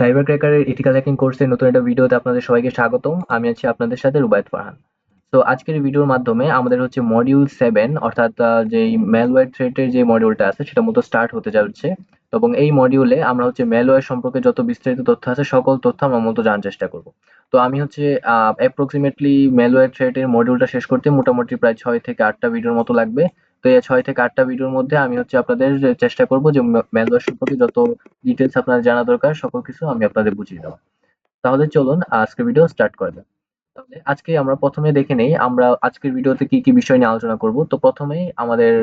Cyber ক্র্যাকারের ethical hacking কোর্সের নতুন একটা ভিডিওতে আপনাদের সবাইকে স্বাগতম। আমি আছি আপনাদের সাথে রুবায়েত ফারহান। তো আজকের এই ভিডিওর মাধ্যমে আমাদের হচ্ছে মডিউল 7 অর্থাৎ যেই ম্যালওয়্যার থ্রেটের যে মডিউলটা আছে সেটা মূলত স্টার্ট হতে যাচ্ছে। এবং এই মডিউলে আমরা হচ্ছে ম্যালওয়্যার সম্পর্কে যত বিস্তারিত তথ্য আছে সকল তথ্য আমরা মূলত জানার চেষ্টা করব। তো আমি হচ্ছে অ্যাপ্রক্সিমেটলি ম্যালওয়্যার থ্রেটের মডিউলটা শেষ করতে মোটামুটি প্রায় 6 থেকে 8টা ভিডিওর মতো লাগবে। তো এই 6 থেকে 8টা ভিডিওর মধ্যে আমি হচ্ছে আপনাদের চেষ্টা করব যে ম্যালওয়্যার সম্পর্কে যত ডিটেলস আপনার জানা দরকার সকল কিছু আমি আপনাদের বুঝিয়ে দেওয়া। তাহলে চলুন আজকের ভিডিও স্টার্ট করা যাক। তাহলে আজকে আমরা প্রথমে দেখে নেই আমরা আজকের ভিডিওতে কি কি বিষয় নিয়ে আলোচনা করব। তো প্রথমেই আমাদের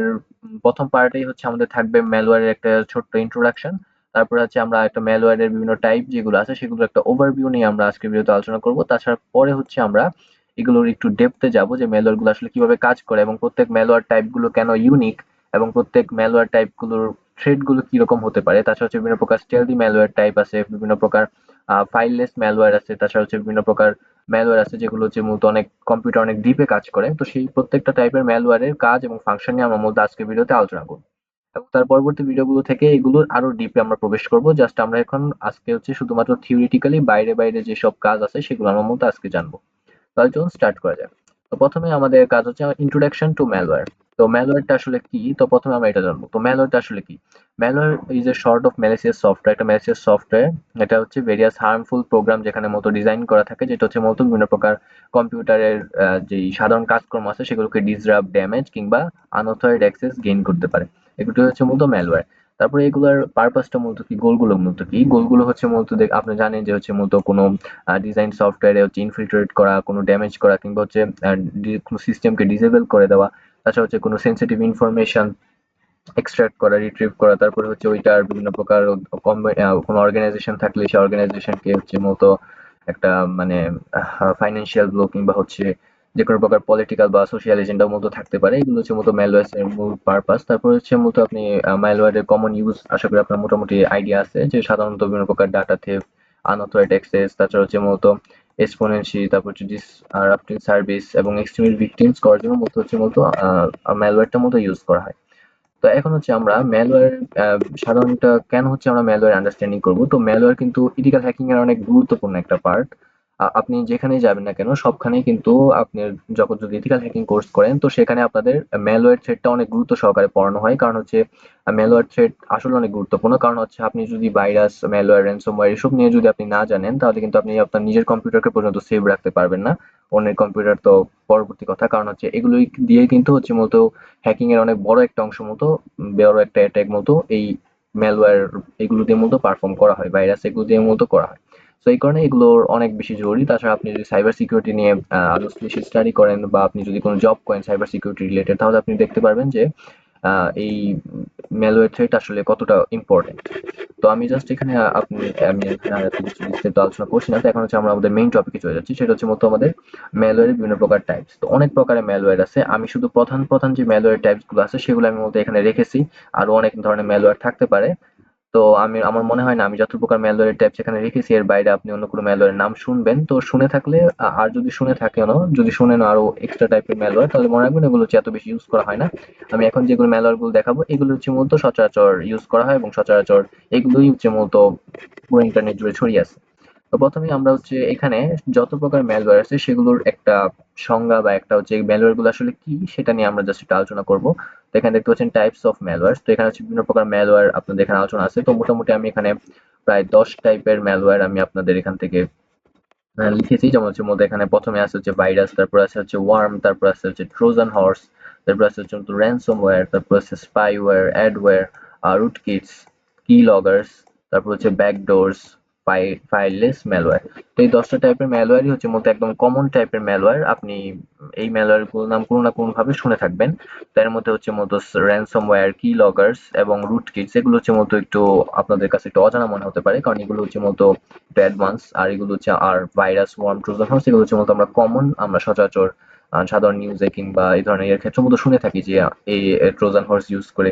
প্রথম পার্টেই হচ্ছে আমাদের থাকবে ম্যালওয়্যারের একটা ছোট্ট ইন্ট্রোডাকশন। তারপরে হচ্ছে আমরা একটা ম্যালওয়্যারের বিভিন্ন টাইপ যেগুলো আছে সেগুলোর একটা ওভারভিউ নিয়ে আমরা আজকের ভিডিওতে আলোচনা করব। তাছাড়া পরে হচ্ছে আমরা এগুলোর একটু ডেপথে যাব যে ম্যালওয়্যারগুলো আসলে কিভাবে কাজ করে এবং প্রত্যেক ম্যালওয়্যার টাইপগুলো কেন ইউনিক এবং প্রত্যেক ম্যালওয়্যার টাইপগুলোর থ্রেডগুলো কিরকম হতে পারে। তাছাড়া হচ্ছে বিভিন্ন প্রকার স্টেলদি ম্যালওয়্যার টাইপ আছে, বিভিন্ন প্রকার ফাইললেস ম্যালওয়্যার আছে, তাছাড়া হচ্ছে বিভিন্ন প্রকার ম্যালওয়্যার আছে যেগুলো হচ্ছে মূলত অনেক কম্পিউটার অনেক ডিপে কাজ করে। তো সেই প্রত্যেকটা টাইপের ম্যালওয়্যারের কাজ এবং ফাংশন নিয়ে আমরা মূলত আজকের ভিডিওতে আলোচনা করব। এবং তার পরবর্তী ভিডিওগুলো থেকে এগুলোর আরো ডিপে আমরা প্রবেশ করব। জাস্ট আমরা এখন আজকে হচ্ছে শুধুমাত্র থিওরিটিক্যালি বাইরে বাইরে যেসব কাজ আছে সেগুলো আমরা মূলত আজকে জানবো। তাহলে চলুন স্টার্ট করা যাক। তো প্রথমে আমাদের কাজ হচ্ছে ইন্ট্রোডাকশন টু ম্যালওয়্যার। তো ম্যালওয়্যারটা আসলে কি? তো প্রথমে আমরা এটা জানবো। তো ম্যালওয়্যারটা আসলে কি? Malware is a short of malicious software. একটা ম্যালিসিয়াস সফটওয়্যার। এটা হচ্ছে ভেরিয়াস হার্মফুল প্রোগ্রাম যেখানে মূলত ডিজাইন করা থাকে, যেটা হচ্ছে মূলত বিভিন্ন প্রকার কম্পিউটারের যেই সাধারণ কাজকর্ম আছে সেগুলোকে ডিসরাপ্ট, ড্যামেজ কিংবা আনঅথরাইজড অ্যাক্সেস গেইন করতে পারে। এগুলো হচ্ছে মূলত ম্যালওয়্যার। তারপরে এগুলার পারপাসটা মূলত কি, গোলগুলো মূলত কি? গোলগুলো হচ্ছে মূলত আপনি জানেন যে হচ্ছে মূলত কোনো ডিজাইন সফটওয়্যারে হচ্ছে ইনফিল্ট্রেট করা, কোনো ড্যামেজ করা কিংবা হচ্ছে কোনো সিস্টেমকে ডিসেবল করে দেওয়া। তাছাড়া হচ্ছে কোনো সেনসিটিভ ইনফরমেশন এক্সট্রাক্ট করা, রিট্রিভ করা। তারপরে হচ্ছে ওইটার বিভিন্ন প্রকার কোনো অর্গানাইজেশন থাকলে সেই অর্গানাইজেশনকে হচ্ছে মূলত একটা মানে ফাইন্যান্সিয়াল ব্লো কিংবা হচ্ছে যে কোনো প্রকার পলিটিক্যাল বা সোশ্যাল এজেন্ডার মতো থাকতে পারে। এগুলো হচ্ছে মূলত ম্যালওয়্যার এর মূল পারপাস। তারপর হচ্ছে মূলত আপনি ম্যালওয়্যারের কমন ইউজ আশা করি আপনার মোটামুটি আইডিয়া আছে যে সাধারণত বিভিন্ন প্রকার ডাটা থেফট, আনঅথরাইজড অ্যাক্সেস, তাছাড়া হচ্ছে মূলত এক্সপোনেনশি, তারপর হচ্ছে ডিসরাপ্টিং সার্ভিস এবং এক্সট্রিমিস্ট ভিকটিমস করার জন্য মূলত ম্যালওয়্যারটা মূলত ইউজ করা হয়। তো এখন হচ্ছে আমরা ম্যালওয়্যার সাধারণত কেন হচ্ছে আমরা ম্যালওয়্যার আন্ডারস্ট্যান্ডিং করব। তো ম্যালওয়্যার কিন্তু ইথিক্যাল হ্যাকিং এর অনেক গুরুত্বপূর্ণ একটা পার্ট। আপনি যেখানেই যাবেন না কেন সবখানেই কিন্তু আপনি যখন যদি ইথিক্যাল হ্যাকিং কোর্স করেন তো সেখানে আপনাদের ম্যালওয়্যার থ্রেটটা অনেক গুরুত্ব সহকারে পড়ানো হয়। কারণ হচ্ছে ম্যালওয়্যার থ্রেট আসলে অনেক গুরুত্বপূর্ণ। কারণ হচ্ছে আপনি যদি ভাইরাস, ম্যালওয়্যার, র্যানসমওয়্যার এসব নিয়ে যদি আপনি না জানেন তাহলে কিন্তু আপনি আপনার নিজের কম্পিউটারকে পর্যন্ত সেভ রাখতে পারবেন না। অন্যের কম্পিউটার তো পরবর্তী কথা। কারণ হচ্ছে এগুলোই দিয়ে কিন্তু হচ্ছে মূলত হ্যাকিং এর অনেক বড় একটা অংশ মতো, বড় একটা অ্যাটাক মতো এই ম্যালওয়্যার এগুলো দিয়ে মূলত পারফর্ম করা হয়, ভাইরাস এগুলো দিয়ে মূলত করা হয়। তো এই কারণে এগুলোর অনেক বেশি জরুরি। তাছাড়া আপনি যদি সাইবার সিকিউরিটি নিয়ে আরো বেশি স্টাডি করেন বা আপনি যদি কোনো জব করেন সাইবার সিকিউরিটি রিলেটেড তাহলে আপনি দেখতে পারবেন যে এই ম্যালওয়্যার থ্রেট আসলে কতটা ইম্পর্টেন্ট। তো আমি জাস্ট এখানে আমি এখানে আর এত কিছু বিস্তারিত আলোচনা করছি না। তো এখন হচ্ছে আমরা আমাদের মেইন টপিকে চলে যাচ্ছি। সেটা হচ্ছে মূলত আমাদের ম্যালওয়্যারের বিভিন্ন প্রকার টাইপস। তো অনেক প্রকারের ম্যালওয়্যার আছে। আমি শুধু প্রধান যে ম্যালওয়্যার টাইপস গুলো আছে সেগুলো আমি মূলত এখানে রেখেছি। আরো অনেক ধরনের ম্যালওয়্যার থাকতে পারে। তো আমার মনে হয় না আমি যত প্রকার ম্যালওয়্যার টাইপ সেখানে রেখেছি এর বাইরে আপনি অন্য কোনো ম্যালওয়্যারের নাম শুনবেন। তো শুনে থাকলে আর যদি শুনে থাকেনও, যদি শুনেন আরো এক্সট্রা টাইপের ম্যালওয়্যার তাহলে মনে রাখবেন এগুলো হচ্ছে এত বেশি ইউজ করা হয় না। আমি এখন যেগুলো ম্যালওয়্যার গুলো দেখাবো এগুলো হচ্ছে মূলত সচরাচর ইউজ করা হয় এবং সচরাচর এগুলোই হচ্ছে মূলত পুরো ইন্টারনেট জুড়ে ছড়িয়ে আছে। তো প্রথমেই আমরা হচ্ছে এখানে যত প্রকার ম্যালওয়্যার আছে সেগুলোর একটা সংজ্ঞা বা একটা হচ্ছে ম্যালওয়্যার গুলো আসলে কি সেটা নিয়ে আমরা জাস্ট একটু আলোচনা করবো। তো এখানে দেখতে পাচ্ছেন টাইপস অফ ম্যালওয়্যার। তো এখানে হচ্ছে বিভিন্ন প্রকার ম্যালওয়্যার আপনাদের এখানে আলোচনা আছে। তো মোটামুটি আমি এখানে প্রায় 10 টাইপের ম্যালওয়্যার আমি আপনাদের এখান থেকে লিখেছি। যেমন হচ্ছে মধ্যে এখানে প্রথমে আছে হচ্ছে ভাইরাস, তারপর আছে হচ্ছে ওয়ার্ম, তারপর আছে হচ্ছে ট্রোজান হর্স, তারপর আছে হচ্ছে র্যানসমওয়্যার, তারপর আছে স্পাইওয়্যার, অ্যাডওয়্যার, রুটকিটস, কি লগার্স, তারপর হচ্ছে ব্যাকডোরস, ফাইললেস ম্যালওয়্যার। তো এই 10টা টাইপের ম্যালওয়্যারই হচ্ছে মূলত একদম কমন টাইপের ম্যালওয়্যার। আপনি এই ম্যালওয়্যারগুলোর নাম কোনো না কোনোভাবে শুনে থাকবেন। তার মধ্যে হচ্ছে মূলত র্যানসমওয়্যার, কি লগার্স এবং রুটকিটস এগুলো হচ্ছে মূলত একটু আপনাদের কাছে একটু অজানা মনে হতে পারে। কারণ এগুলো হচ্ছে মূলত একটু অ্যাডভান্স। আর এগুলো হচ্ছে ভাইরাস, ওয়ার্ম, ট্রোজান হর্স এগুলো হচ্ছে মূলত আমরা কমন, আমরা সচরাচর সাধারণ নিউজে কিংবা এই ধরনের এর ক্ষেত্রে মূলত শুনে থাকি যে এই ট্রোজান হর্স ইউজ করে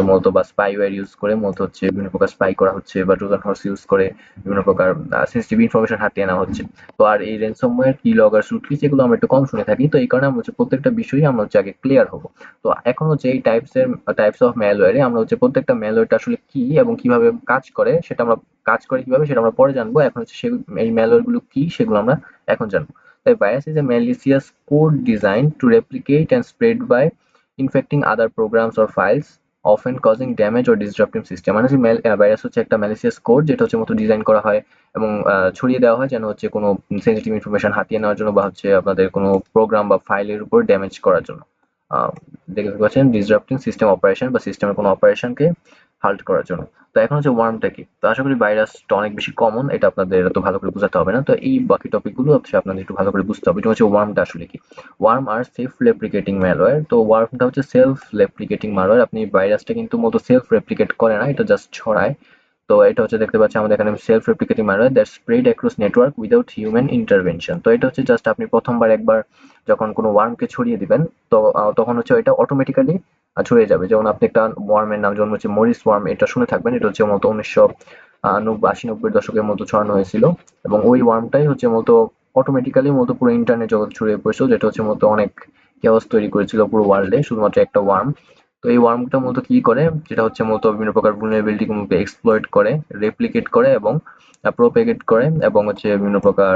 মূলত বা স্পাইওয়্যার ইউজ করে মূলত হচ্ছে বিভিন্ন প্রকার স্পাই করা হচ্ছে বা ট্রোজান হর্স ইউজ করে বিভিন্ন প্রকার সেন্সিটিভ ইনফরমেশন হাতিয়ে নেওয়া হচ্ছে। তো আর এই র্যানসমওয়্যার, কিলগার, সুটকিস এগুলো আমরা একটু কম শুনে থাকি। তো এই কারণে আমরা হচ্ছে প্রত্যেকটা বিষয়ই আমরা হচ্ছে আগে ক্লিয়ার হবো। তো এখন হচ্ছে এই টাইপস অফ ম্যালওয়্যারে আমরা হচ্ছে প্রত্যেকটা ম্যালওয়্যারটা আসলে কি এবং কিভাবে কাজ করে কিভাবে সেটা আমরা পরে জানবো। এখন হচ্ছে এই ম্যালওয়্যার গুলো কি সেগুলো আমরা এখন জানবো। তাই virus is a malicious code designed to replicate and spread by infecting other programs or files, often causing damage or disrupting system। মানে হচ্ছে ভাইরাস হচ্ছে একটা malicious কোড যেটা হচ্ছে মতো ডিজাইন করা হয় এবং ছড়িয়ে দেওয়া হয় যেন হচ্ছে কোনো সেন্সিটিভ ইনফরমেশন হাতিয়ে নেওয়ার জন্য বা হচ্ছে আপনাদের কোনো প্রোগ্রাম বা ফাইলের উপর ড্যামেজ করার জন্য। আহ, দেখতে পাচ্ছেন ডিসরাপ্টিং সিস্টেম অপারেশন বা সিস্টেমের কোনো অপারেশনকে হাল্ট করার জন্য। তো এখন হচ্ছে ওয়ার্মটা কি? তো আশা করি ভাইরাসটা অনেক বেশি কমন, এটা আপনাদের এত ভালো করে বোঝাতে হবে না। তো এই বাকি টপিকগুলো হচ্ছে আপনাদের একটু ভালো করে বুঝতে হবে। এটা হচ্ছে ওয়ার্মটা আসলে কি। ওয়ার্ম আর সেলফ রেপ্লিকেটিং ম্যালওয়্যার। তো ওয়ার্মটা হচ্ছে সেলফ রেপ্লিকেটিং ম্যালওয়্যার। আপনি ভাইরাসটা কিন্তু মতো সেলফ রেপ্লিকেট করে না, এটা জাস্ট ছড়ায়। তো এটা হচ্ছে দেখতে পাচ্ছি আমাদের এখানে self replicating malware that spread across network without human intervention. তো এটা হচ্ছে জাস্ট আপনি প্রথমবার একবার যখন কোনো ওয়ার্মকে ছড়িয়ে দিবেন, তো তখন হচ্ছে এটা অটোমেটিক্যালি ছড়িয়ে যাবে। যেমন আপনি একটা ওয়ার্মের নাম যেমন হচ্ছে মরিস ওয়ার্ম, এটা শুনে থাকবেন। এটা হচ্ছে মতো 1980-90 দশকের মতো ছড়ানো হয়েছিল এবং ওই ওয়ার্মটাই হচ্ছে মতো অটোমেটিক্যালি মতো পুরো ইন্টারনেট জগৎ ছড়িয়ে পড়ছিল, যেটা হচ্ছে মতো অনেক কেওয়াস তৈরি করেছিল পুরো ওয়ার্ল্ডে শুধুমাত্র একটা ওয়ার্ম। তো এই ওয়ার্মটা মূলত কি করে, যেটা হচ্ছে মূলত বিভিন্ন প্রকার vulnerability গুলোকে এক্সপ্লয়েট করে, রেপ্লিকেট করে এবং প্রোপেগেট করে এবং হচ্ছে বিভিন্ন প্রকার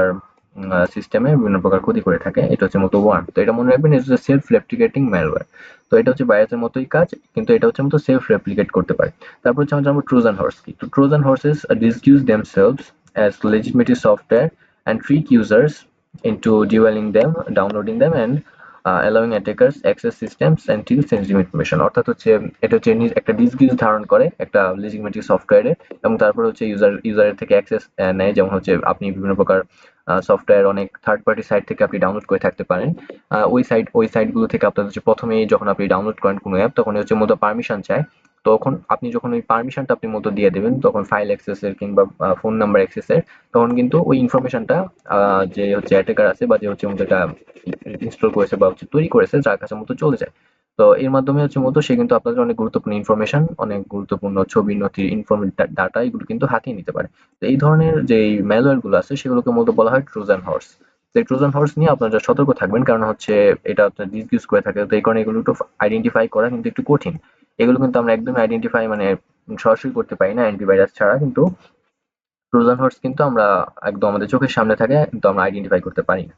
সিস্টেমে বিভিন্ন প্রকার ক্ষতি করে থাকে। এটা হচ্ছে মূলত ওয়ার্ম। তো এটা মনে রাখবেন, এটা হচ্ছে সেলফ রেপ্লিকেটিং ম্যালওয়্যার। তো এটা হচ্ছে ভাইরাসের মতোই কাজ, কিন্তু এটা হচ্ছে মূলত সেলফ রেপ্লিকেট করতে পারে। তারপর হচ্ছে আমরা জানবো ট্রোজান হর্স কি। তো Trojan horse's disguise themselves as legitimate software and trick users into debugging them, downloading them and allowing attackers access systems and steal sensitive information। অর্থাৎ হচ্ছে এটা হচ্ছে একটা ডিসগিউজ ধারণ করে একটা লেজিটিমেট সফটওয়্যারে এবং তারপর হচ্ছে ইউজারের থেকে অ্যাক্সেস নেয়। যেমন হচ্ছে আপনি বিভিন্ন প্রকার সফটওয়্যার অনেক থার্ড পার্টি সাইট থেকে আপনি ডাউনলোড করে থাকতে পারেন। ওই সাইটগুলো থেকে আপনার হচ্ছে প্রথমেই যখন আপনি ডাউনলোড করেন কোনো অ্যাপ, তখন হচ্ছে মূলত পারমিশন চায়। তখন আপনি যখন ওই পারমিশনটা আপনি মতো দিয়ে দেবেন, তখন ফাইল অ্যাক্সেসের কিংবা ফোন নাম্বার অ্যাক্সেসের, তখন কিন্তু ওই ইনফরমেশনটা যে হচ্ছে অ্যাটাকার আছে বা যে হচ্ছে যেটা ইনস্টল করেছে বা হচ্ছে তৈরি করেছে যার কাছে মতো চলে যায়। তো এর মাধ্যমে হচ্ছে মতো সে কিন্তু আপনাদের অনেক গুরুত্বপূর্ণ ইনফরমেশন, অনেক গুরুত্বপূর্ণ ছবি, নথি, ডাটা এগুলো কিন্তু হাতিয়ে নিতে পারে। তো এই ধরনের যে ম্যালওয়্যার গুলো আছে সেগুলোকে মূলত বলা হয় ট্রোজান হর্স। তো এই ট্রোজান হর্স নিয়ে আপনারা সতর্ক থাকবেন, কারণ হচ্ছে এটা আপনার ডিসইউজ করে থাকে। তো এই কারণে এগুলো একটু আইডেন্টিফাই করা কিন্তু একটু কঠিন। এগুলো কিন্তু আমরা একদমই আইডেন্টিফাই মানে সরাসরি করতে পারি না অ্যান্টিভাইরাস ছাড়া, কিন্তু ট্রোজান হর্স কিন্তু আমরা একদম আমাদের চোখের সামনে থাকে কিন্তু আমরা আইডেন্টিফাই করতে পারি না।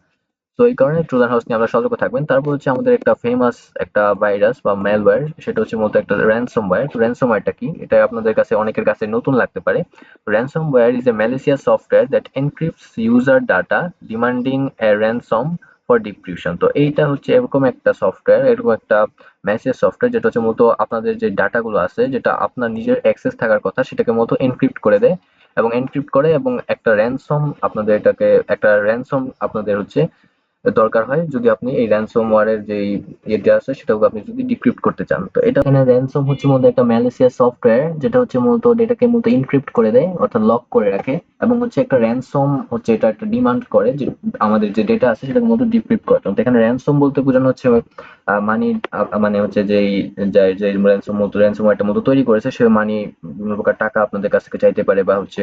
তো এই কারণে ট্রোজান হর্স নিয়ে আমরা সতর্ক থাকবেন। তারপর হচ্ছে আমাদের একটা ফেমাস একটা ভাইরাস বা ম্যালওয়্যার, সেটা হচ্ছে মূলত একটা র্যানসমওয়্যার। তো র্যানসমওয়্যারটা কি? এটা আপনাদের কাছে অনেকের কাছে নতুন লাগতে পারে। Ransomware is a malicious software that encrypts user data demanding a ransom for decryption. তো এইটা হচ্ছে এরকম একটা সফটওয়্যার, এরকম একটা malicious সফটওয়্যার যেটা হচ্ছে মূলত আপনাদের যে ডাটাগুলো আছে, যেটা আপনার নিজের অ্যাক্সেস থাকার কথা, সেটাকে মূলত এনক্রিপ্ট করে দেয় এবং এনক্রিপ্ট করে এবং একটা ransom আপনাদের হচ্ছে দরকার হয় যদি আপনি এই ransomware-এর যেই ইয়েটা আছে সেটাকে আপনি যদি ডিক্রিপ্ট করতে চান। তো এটা এখানে ransom হচ্ছে মূলত একটা malicious সফটওয়্যার যেটা হচ্ছে মূলত ডেটাকে মূলত এনক্রিপ্ট করে দেয় অর্থাৎ লক করে রাখে এবং হচ্ছে একটা ransom হচ্ছে এটা একটা ডিমান্ড করে যে আমাদের যে ডেটা আছে সেটাকে মূলত ডিক্রিপ্ট করতে। তো এখানে ransom বলতে বোঝানো হচ্ছে মানি, মানে হচ্ছে যেই যে ransomware-টা মূলত তৈরি করেছে সে মানি বিভিন্ন প্রকার টাকা আপনাদের কাছ থেকে চাইতে পারে বা হচ্ছে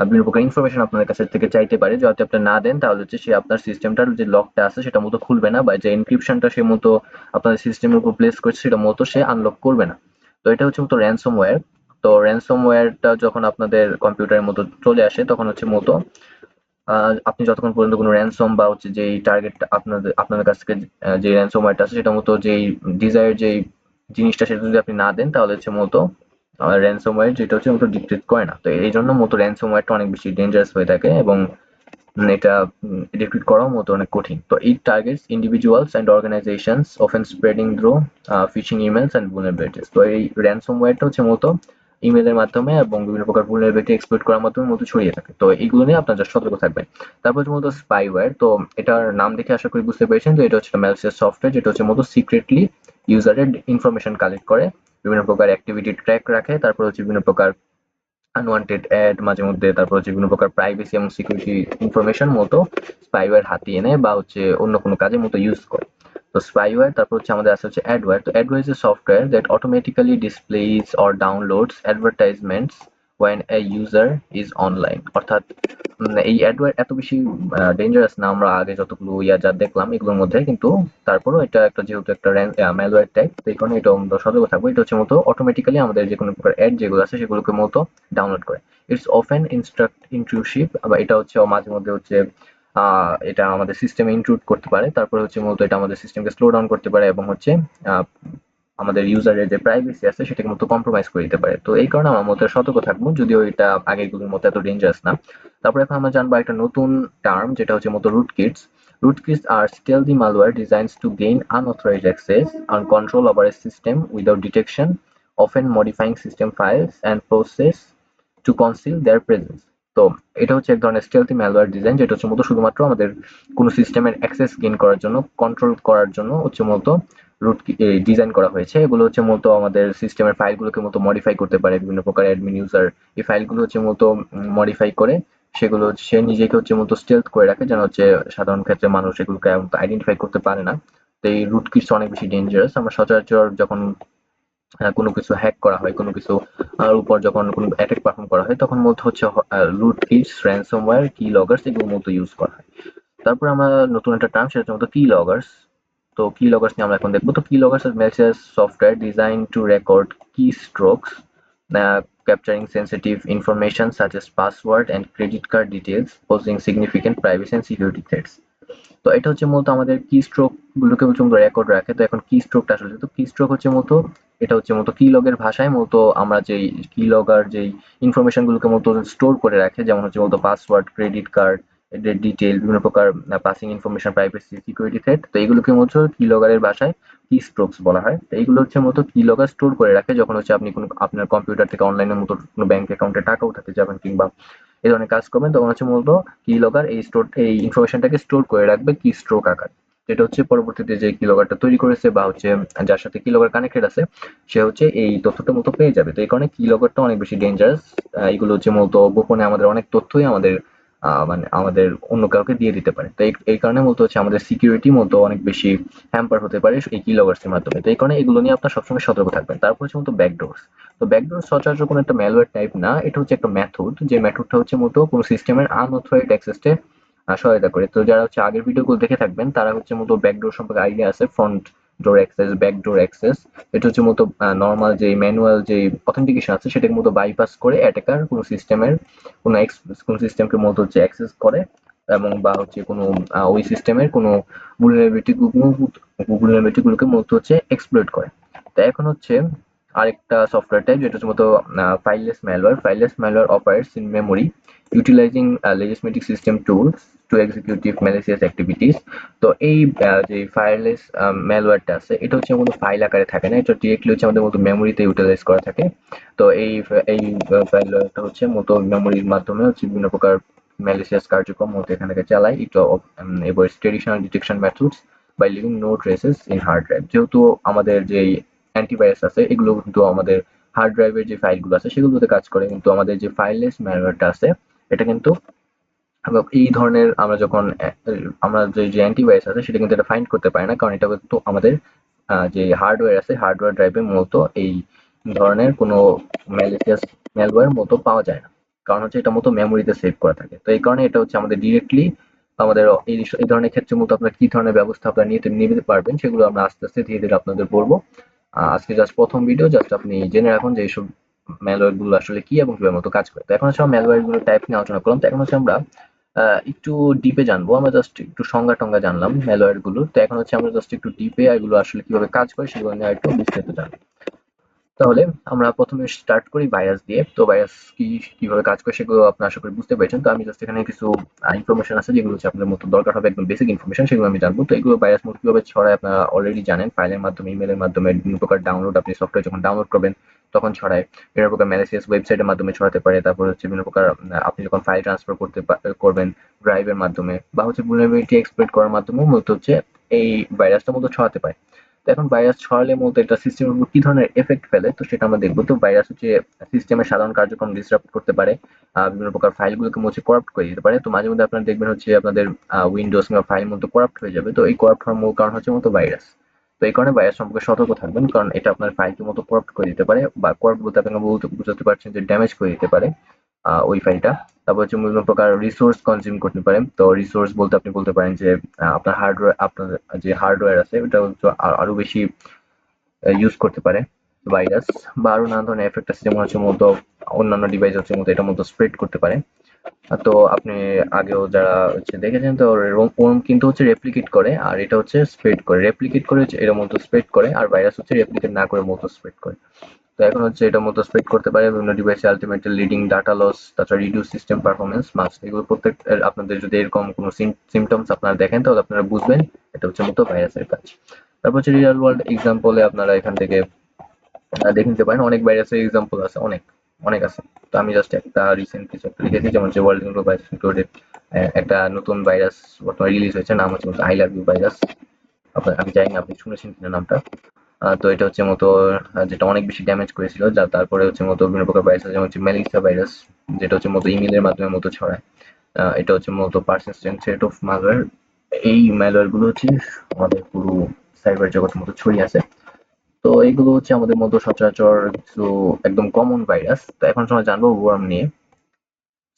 বিভিন্ন প্রকার ইনফরমেশন আপনার কাছ থেকে চাইতে পারে। যদি আপনি না দেন তাহলে হচ্ছে সে আপনার সিস্টেমটার যে লকটা আছে সেটা মতো খুলবে না বা যে এনক্রিপশনটা সে মতো আপনাদের সিস্টেমের উপর প্লেস করছে সেটা মতো সে আনলক করবে না। তো এটা হচ্ছে মতো র্যানসমওয়্যার। তো র্যানসমওয়্যারটা যখন আপনাদের কম্পিউটারের মতো চলে আসে তখন হচ্ছে মতো আপনি যতক্ষণ পর্যন্ত কোনো র্যানসম বা হচ্ছে যেই টার্গেট আপনাদের কাছ থেকে যে র্যানসমওয়্যারটা আছে সেটা মতো যেই ডিজায়ার যেই জিনিসটা সেটা যদি আপনি না দেন তাহলে হচ্ছে মতো র্যানসমওয়্যার যেটা হচ্ছে মতো ডিটেক্ট করে না। তো এই জন্য মতো র্যানসমওয়্যারটা অনেক বেশি ডেঞ্জারাস হয়ে থাকে এবং এটা ডিটেক্ট করাও মতো অনেক কঠিন। তো it targets individuals and organizations often spreading through phishing emails and vulnerabilities। তো এই ransomware-টা হচ্ছে মূলত ইমেলের মাধ্যমে এবং বিভিন্ন প্রকার vulnerability exploit করার মাধ্যমে মূলত ছড়িয়ে থাকে। তো এইগুলো নিয়ে আপনারা just সতর্ক থাকবেন। তারপর হচ্ছে মূলত spyware। তো এটার নাম দেখে আশা করি বুঝতে পেরেছেন যে এটা হচ্ছে একটা malicious সফটওয়্যার যেটা হচ্ছে মূলত সিক্রেটলি ইউজারের ইনফরমেশন কালেক্ট করে, বিভিন্ন প্রকার অ্যাক্টিভিটি ট্র্যাক রাখে, তারপর হচ্ছে বিভিন্ন প্রকার আনওয়ান্টেড অ্যাড মাঝে মধ্যে, তারপর হচ্ছে বিভিন্ন প্রকার প্রাইভেসি এবং সিকিউরিটি ইনফরমেশন মতো স্পাইওয়্যার হাতিয়ে নেয় বা হচ্ছে অন্য কোনো কাজে মতো ইউজ করে। তো স্পাইওয়্যার, তারপর হচ্ছে আমাদের আছে হচ্ছে অ্যাডওয়্যার। তো adware is a software that automatically displays or downloads advertisements when a user is online। অর্থাৎ এই অ্যাডওয়্যার এত বেশি ডেঞ্জারাস না আমরা আগে যতগুলো যা দেখলাম এগুলোর মধ্যে, কিন্তু তারপরও এটা একটা যেহেতু একটা ম্যালওয়্যার টাইপ, তো এই কারণে এটা আমরা সতর্ক থাকবো। এটা হচ্ছে মূলত অটোমেটিক্যালি আমাদের যে কোনো প্রকার অ্যাড যেগুলো আছে সেগুলোকে মূলত ডাউনলোড করে। ইটস অফেন ইন্ট্রুসিভ, বা এটা হচ্ছে মাঝে মধ্যে হচ্ছে এটা আমাদের সিস্টেমে ইনক্লুড করতে পারে। তারপরে হচ্ছে মূলত এটা আমাদের সিস্টেমকে স্লো ডাউন করতে পারে এবং হচ্ছে আমাদের ইউজারের যে প্রাইভেসি আছে সেটাকে মতো কম্প্রোমাইজ করে দিতে পারে। তো এই কারণে আমার মতে সতর্ক থাকবো, যদিও এটা আগেরগুলোর মতো এত ডেঞ্জারাস না। তারপর এখন আমরা জানবো একটা নতুন টার্ম, যেটা হচ্ছে মতো রুটকিটস। Rootkits are stealthy malware designed to gain unauthorized access and control over a system without detection, often modifying system files and process to conceal their presence। তো এটা হচ্ছে এক ধরনের স্টেলথি ম্যালওয়্যার ডিজাইন, যেটা হচ্ছে মূলত শুধুমাত্র আমাদের কোনো সিস্টেমের অ্যাক্সেস গেইন করার জন্য, কন্ট্রোল করার জন্য হচ্ছে মূলত রুট ডিজাইন করা হয়েছে। এগুলো হচ্ছে মূলত আমাদের সিস্টেমের ফাইলগুলোকে মতো মডিফাই করতে পারে বিভিন্ন প্রকার অ্যাডমিন ইউজার। এই ফাইলগুলো হচ্ছে মূলত মডিফাই করে সেগুলো সে নিজেকে হচ্ছে মূলত স্টেলথ করে রাখে, যেন হচ্ছে সাধারণ ক্ষেত্রে মানুষ এগুলোকে আইডেন্টিফাই করতে পারে না। তো এই রুট কিটস অনেক বেশি ডেঞ্জারাস। আমরা সচরাচর যখন কোনো কিছু হ্যাক করা হয়, কোনো কিছু উপর যখন কোনো অ্যাটাক পারফর্ম করা হয়, তখন মূলত হচ্ছে রুট কিটস, র্যানসমওয়্যার, কি লগার্স এগুলো মূলত ইউজ করা হয়। তারপর আমরা নতুন একটা টার্ম, সেটা হচ্ছে মূলত কি লগার্স। তো কি লগার্স নিয়ে আমরা এখন দেখবো। তো কি লগার্স is malicious software designed to record keystrokes, capturing sensitive information such as password and credit card details, posing significant privacy and security threats। তো এটা হচ্ছে মূলত আমাদের কি স্ট্রোক গুলোকে হচ্ছে মূলত রেকর্ড রাখে। তো এখন কি স্ট্রোকটা আসলে, তো কি স্ট্রোক হচ্ছে মূলত এটা হচ্ছে মূলত কি লগের ভাষায় মূলত আমরা যেই কি লগার যেই ইনফরমেশন গুলোকে মূলত স্টোর করে রাখে, যেমন হচ্ছে মূলত পাসওয়ার্ড, ক্রেডিট কার্ড এদের ডিটেইল, বিভিন্ন প্রকার passing information, privacy, security threat. তো এইগুলোকে মূলত কি লগারের ভাষায় কি স্ট্রোকস বলা হয়। তো এইগুলো হচ্ছে মূলত কি লগা স্টোর করে রাখে, যখন হচ্ছে আপনি কোনো আপনার কম্পিউটার থেকে অনলাইনের মতো কোনো ব্যাংক অ্যাকাউন্টে টাকা উঠাতে যাবেন কিংবা এই ধরনের কাজ করবেন, তখন হচ্ছে মূলত কি লগার এই ইনফরমেশনটাকে স্টোর করে রাখবে কি স্ট্রোক আকার, যেটা হচ্ছে পরবর্তীতে যে কি লগারটা তৈরি করেছে বা হচ্ছে যার সাথে কি লগার কানেক্টেড আছে সে হচ্ছে এই তথ্যটা মতো পেয়ে যাবে। তো এই কারণে কি লগারটা অনেক বেশি ডেঞ্জারাস। এগুলো হচ্ছে মূলত গোপনে আমাদের অনেক তথ্যই আমাদের মানে আমাদের অন্য কাউকে দিয়ে দিতে পারে। তো এই কারণে মূলত হচ্ছে আমাদের সিকিউরিটি মতো অনেক বেশি হ্যাম্পার হতে পারে এই কি লগার্স এর মাধ্যমে। তো এই কারণে এগুলো নিয়ে আপনার সবসময় সতর্ক থাকবেন। তারপর হচ্ছে মূলত ব্যাকডোরস। তো ব্যাকডোর সচরাচর কোনো একটা ম্যালওয়্যার টাইপ না, এটা হচ্ছে একটা মেথড, যে মেথডটা হচ্ছে মূলত কোনো সিস্টেমের আনঅথরাইজড অ্যাক্সেসে সহায়তা করে। তো যারা হচ্ছে আগের ভিডিওগুলো দেখে থাকবেন তারা হচ্ছে মূলত ব্যাকডোর সম্পর্কে আইডিয়া আছে। Front door access, backdoor access, এটা হচ্ছে মূলত নরমাল যে ম্যানুয়াল যে অথেন্টিকেশন আছে সেটাকে মূলত বাইপাস করে অ্যাটাকার কোনো সিস্টেমের কোনো সিস্টেমকে মূলত হচ্ছে অ্যাক্সেস করে এবং বা হচ্ছে কোনো ওই সিস্টেমের কোনো vulnerability গুলোকে মূলত হচ্ছে এক্সপ্লয়েট করে। তো এখন হচ্ছে আরেকটা সফটওয়্যার টাইপ, যেটা হচ্ছে মূলত ফাইললেস malware. ফাইললেস malware operates in memory utilising legislative system tools to execute malicious activities। তো এই যে ফাইললেস ম্যালওয়্যারটা আছে এটা হচ্ছে মূলত ফাইল আকারে থাকে না, এটা ডিরেক্টলি হচ্ছে আমাদের মতো মেমোরিতে ইউটিলাইজ করা থাকে। তো এই ফাইলটা হচ্ছে মূলত মেমোরির মাধ্যমে হচ্ছে বিভিন্ন প্রকার ম্যালিসিয়াস কার্যক্রম মতো এখানে চালায়। ইট এবার্স traditional detection methods by leaving no traces in hard drive. যেহেতু আমাদের যেই অ্যান্টিভাইরাস আছে এগুলো কিন্তু আমাদের হার্ড ড্রাইভের যে ফাইলগুলো আছে সেগুলোতে কাজ করে, কিন্তু আমাদের যে ফাইললেস ম্যালওয়্যারটা আছে এটা কিন্তু এই ধরনের আমরা যখন আমরা যে অ্যান্টিভাইরাস আছে সেটা কিন্তু এটা ফাইন্ড করতে পারে না, কারণ এটা কিন্তু আমাদের যে হার্ডওয়্যার আছে হার্ডওয়্যার ড্রাইভে মূলত এই ধরনের কোনো ম্যালিসিয়াস ম্যালওয়্যার মতো পাওয়া যায় না, কারণ হচ্ছে এটা মতো মেমোরিতে সেভ করা থাকে। তো এই কারণে এটা হচ্ছে আমাদের ডিরেক্টলি আমাদের এই ধরনের ক্ষেত্রে মূলত আপনার কি ধরনের ব্যবস্থা আপনারা নিতে পারবেন সেগুলো আমরা আস্তে আস্তে ধীরে ধীরে আপনাদের বলবো। আজকে জাস্ট প্রথম ভিডিও, জাস্ট আপনি জেনে রাখুন যে এইসব ম্যালওয়্যার গুলো আসলে কি এবং কিভাবে মতো কাজ করে। তো এখন হচ্ছে আমরা ম্যালওয়্যার গুলো টাইপ নিয়ে আলোচনা করলাম। তো এখন হচ্ছে আমরা একটু ডিপে জানবো। আমরা জাস্ট একটু সংজ্ঞা টঙ্গা জানলাম ম্যালওয়্যার গুলো। তো এখন হচ্ছে আমরা জাস্ট একটু ডিপে এগুলো আসলে কিভাবে কাজ করে সেগুলো নিয়ে একটু বিস্তারিত জানবো। তাহলে আমরা প্রথমে স্টার্ট করি ভাইরাস দিয়ে। তো ভাইরাস কিভাবে কাজ করে সেগুলো আপনি আশা করি বুঝতে পেরেছেন। তো আমি জাস্ট এখানে কিছু ইনফরমেশন আছে যেগুলো হচ্ছে আপনার মতো দরকার হবে, একদম বেসিক ইনফরমেশন, সেগুলো আমি জানবো। তো এগুলো ভাইরাস মোড কিভাবে ছড়ায় আপনারা অলরেডি জানেন, ফাইলের মাধ্যমে, ইমেলের মাধ্যমে, বিভিন্ন প্রকার ডাউনলোড, আপনি সফটওয়্যার যখন ডাউনলোড করবেন তখন ছড়ায়, বিভিন্ন প্রকার ম্যালিসিয়াস ওয়েবসাইটের মাধ্যমে ছড়াতে পারে। তারপর হচ্ছে বিভিন্ন প্রকার আপনি যখন ফাইল ট্রান্সফার করবেন ড্রাইভের মাধ্যমে বা হচ্ছে vulnerability এক্সপ্লয়েট করার মাধ্যমে মূলত হচ্ছে এই ভাইরাসটা মূলত ছড়াতে পারে। তো এখন ভাইরাস ছড়ালে মূলত এটা সিস্টেমের উপর কি ধরনের এফেক্ট ফেলে তো সেটা আমরা দেখবো। তো ভাইরাস হচ্ছে সিস্টেমের সাধারণ কার্যক্রম ডিসরাপ্ট করতে পারে, বিভিন্ন প্রকার ফাইলগুলোকে হচ্ছে করাপ্ট করে দিতে পারে। তো মাঝে মধ্যে আপনারা দেখবেন হচ্ছে আপনাদের উইন্ডোজ কিংবা ফাইল মতো করাপ্ট হয়ে যাবে। তো এই করাপ্ট হওয়ার মূল কারণ হচ্ছে মূলত ভাইরাস। তো এই কারণে ভাইরাস সম্পর্কে সতর্ক থাকবেন, কারণ এটা আপনার ফাইলকে মতো করাপ্ট করে দিতে পারে, বা করাপ্ট বলতে আপনাকে বুঝতে পারছেন যে ড্যামেজ করে দিতে পারে ওই ফাইলটা। তারপর হচ্ছে বিভিন্ন প্রকার রিসোর্স কনজিউম করতে পারে। তো রিসোর্স বলতে আপনি বলতে পারেন যে আপনার হার্ডওয়্যার আছে ওটা হচ্ছে আরো বেশি ইউজ করতে পারে ভাইরাস, বা আরো নানা ধরনের এফেক্ট আছে, যেমন হচ্ছে মূলত অন্যান্য ডিভাইস হচ্ছে মূলত এটা মতো স্প্রেড করতে পারে। তো আপনি আগেও যারা হচ্ছে দেখেছেন, তো ওর্ম কিন্তু হচ্ছে রেপ্লিকেট করে আর এটা হচ্ছে স্প্রেড করে। রেপ্লিকেট করে হচ্ছে এর মতো স্প্রেড করে, আর ভাইরাস হচ্ছে রেপ্লিকেট না করে মতো স্প্রেড করে। তো এখন হচ্ছে এটা মতো স্প্রেড করতে পারে বিভিন্ন ডিভাইসে, আলটিমেটলি লিডিং ডাটা লস, তাছাড়া রিডিউস সিস্টেম পারফরমেন্স মাস্ট। এগুলো প্রত্যেক আপনাদের যদি এরকম কোনো সিমটমস আপনারা দেখেন তাহলে আপনারা বুঝবেন এটা হচ্ছে মতো ভাইরাসের কাজ। তারপর হচ্ছে রিয়েল ওয়ার্ল্ড এক্সাম্পলে আপনারা এখান থেকে দেখে নিতে পারেন। অনেক ভাইরাসের এক্সাম্পল আছে, অনেক অনেক আছে। তো আমি জাস্ট একটা রিসেন্ট কিছু একটা লিখেছি, যেমন যে ওয়ার্ল্ড ভাইরাস ইনক্লুডেড একটা নতুন ভাইরাস বর্তমানে রিলিজ হয়েছে, নাম হচ্ছে আই লাভ ইউ ভাইরাস। আমি জানি না আপনি শুনেছেন কিনা নামটা। তো এটা হচ্ছে মতো যেটা অনেক বেশি ড্যামেজ করেছিল, যা তারপরে হচ্ছে মতো বিভিন্ন প্রকার ভাইরাস যেমন হচ্ছে মেলিসা ভাইরাস, যেটা হচ্ছে মতো ইমেলের মাধ্যমে মতো ছড়ায়। এটা হচ্ছে মূলত পারসিস্টেন্ট সেট অফ ম্যালওয়্যার। এই ম্যালওয়্যার গুলো হচ্ছে আমাদের পুরো সাইবার জগতের মতো ছড়িয়ে আছে। তো এগুলো হচ্ছে আমাদের মতো সচরাচর কিছু একদম কমন ভাইরাস। তো এখন সময় জানবো ওয়ার্ম নিয়ে।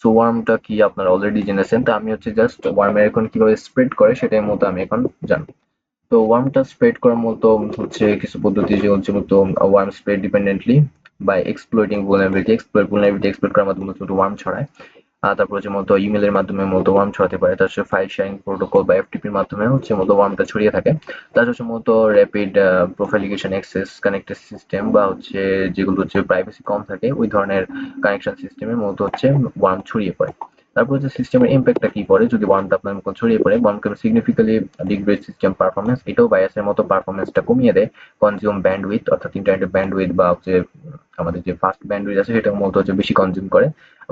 সো ওয়ার্মটা কি আপনারা অলরেডি জেনেছেন, তো আমি হচ্ছে জাস্ট ওয়ার্মের এখন কিভাবে স্প্রেড করে সেটাই মতো আমি এখন জানবো। তো ওয়ার্মটা স্প্রেড করার মতো হচ্ছে কিছু পদ্ধতি, যে হচ্ছে মতো worm spread dependently by exploiting vulnerability। vulnerability exploit করার মাধ্যমে মূলত ওয়ার্ম ছড়ায়। তারপর হচ্ছে মূলত ইমেলের মাধ্যমে মূলত ওয়ার্ম ছড়াতে পারে। তার সাথে ফাইল শেয়ারিং প্রোটোকল বা এফটিপির মাধ্যমে হচ্ছে মূলত ওয়ার্মটা ছড়িয়ে থাকে। তার হচ্ছে মূলত র্যাপিড প্রোফাইলিগেশন অ্যাক্সেস কানেক্টেড সিস্টেম, বা হচ্ছে যেগুলো হচ্ছে প্রাইভেসি কম থাকে ওই ধরনের কানেকশন সিস্টেমে মূলত হচ্ছে ওয়ার্ম ছড়িয়ে পড়ে। তারপর হচ্ছে সিস্টেমের ইম্প্যাক্টটা কি পড়ে যদি ওয়ার্মটা আপনার মতো ছড়িয়ে পড়ে। Worm can significantly degrade system performance, এটাও ভাইরাসের মতো পারফরমেন্সটা কমিয়ে দেয়। কনজিউম ব্যান্ডউইথ, অর্থাৎ ইন্টারনেটের ব্যান্ডউইথ বা হচ্ছে আমাদের যে ফাস্ট ব্যান্ডউইথ আছে সেটা মূলত হচ্ছে বেশি কনজিউম করে।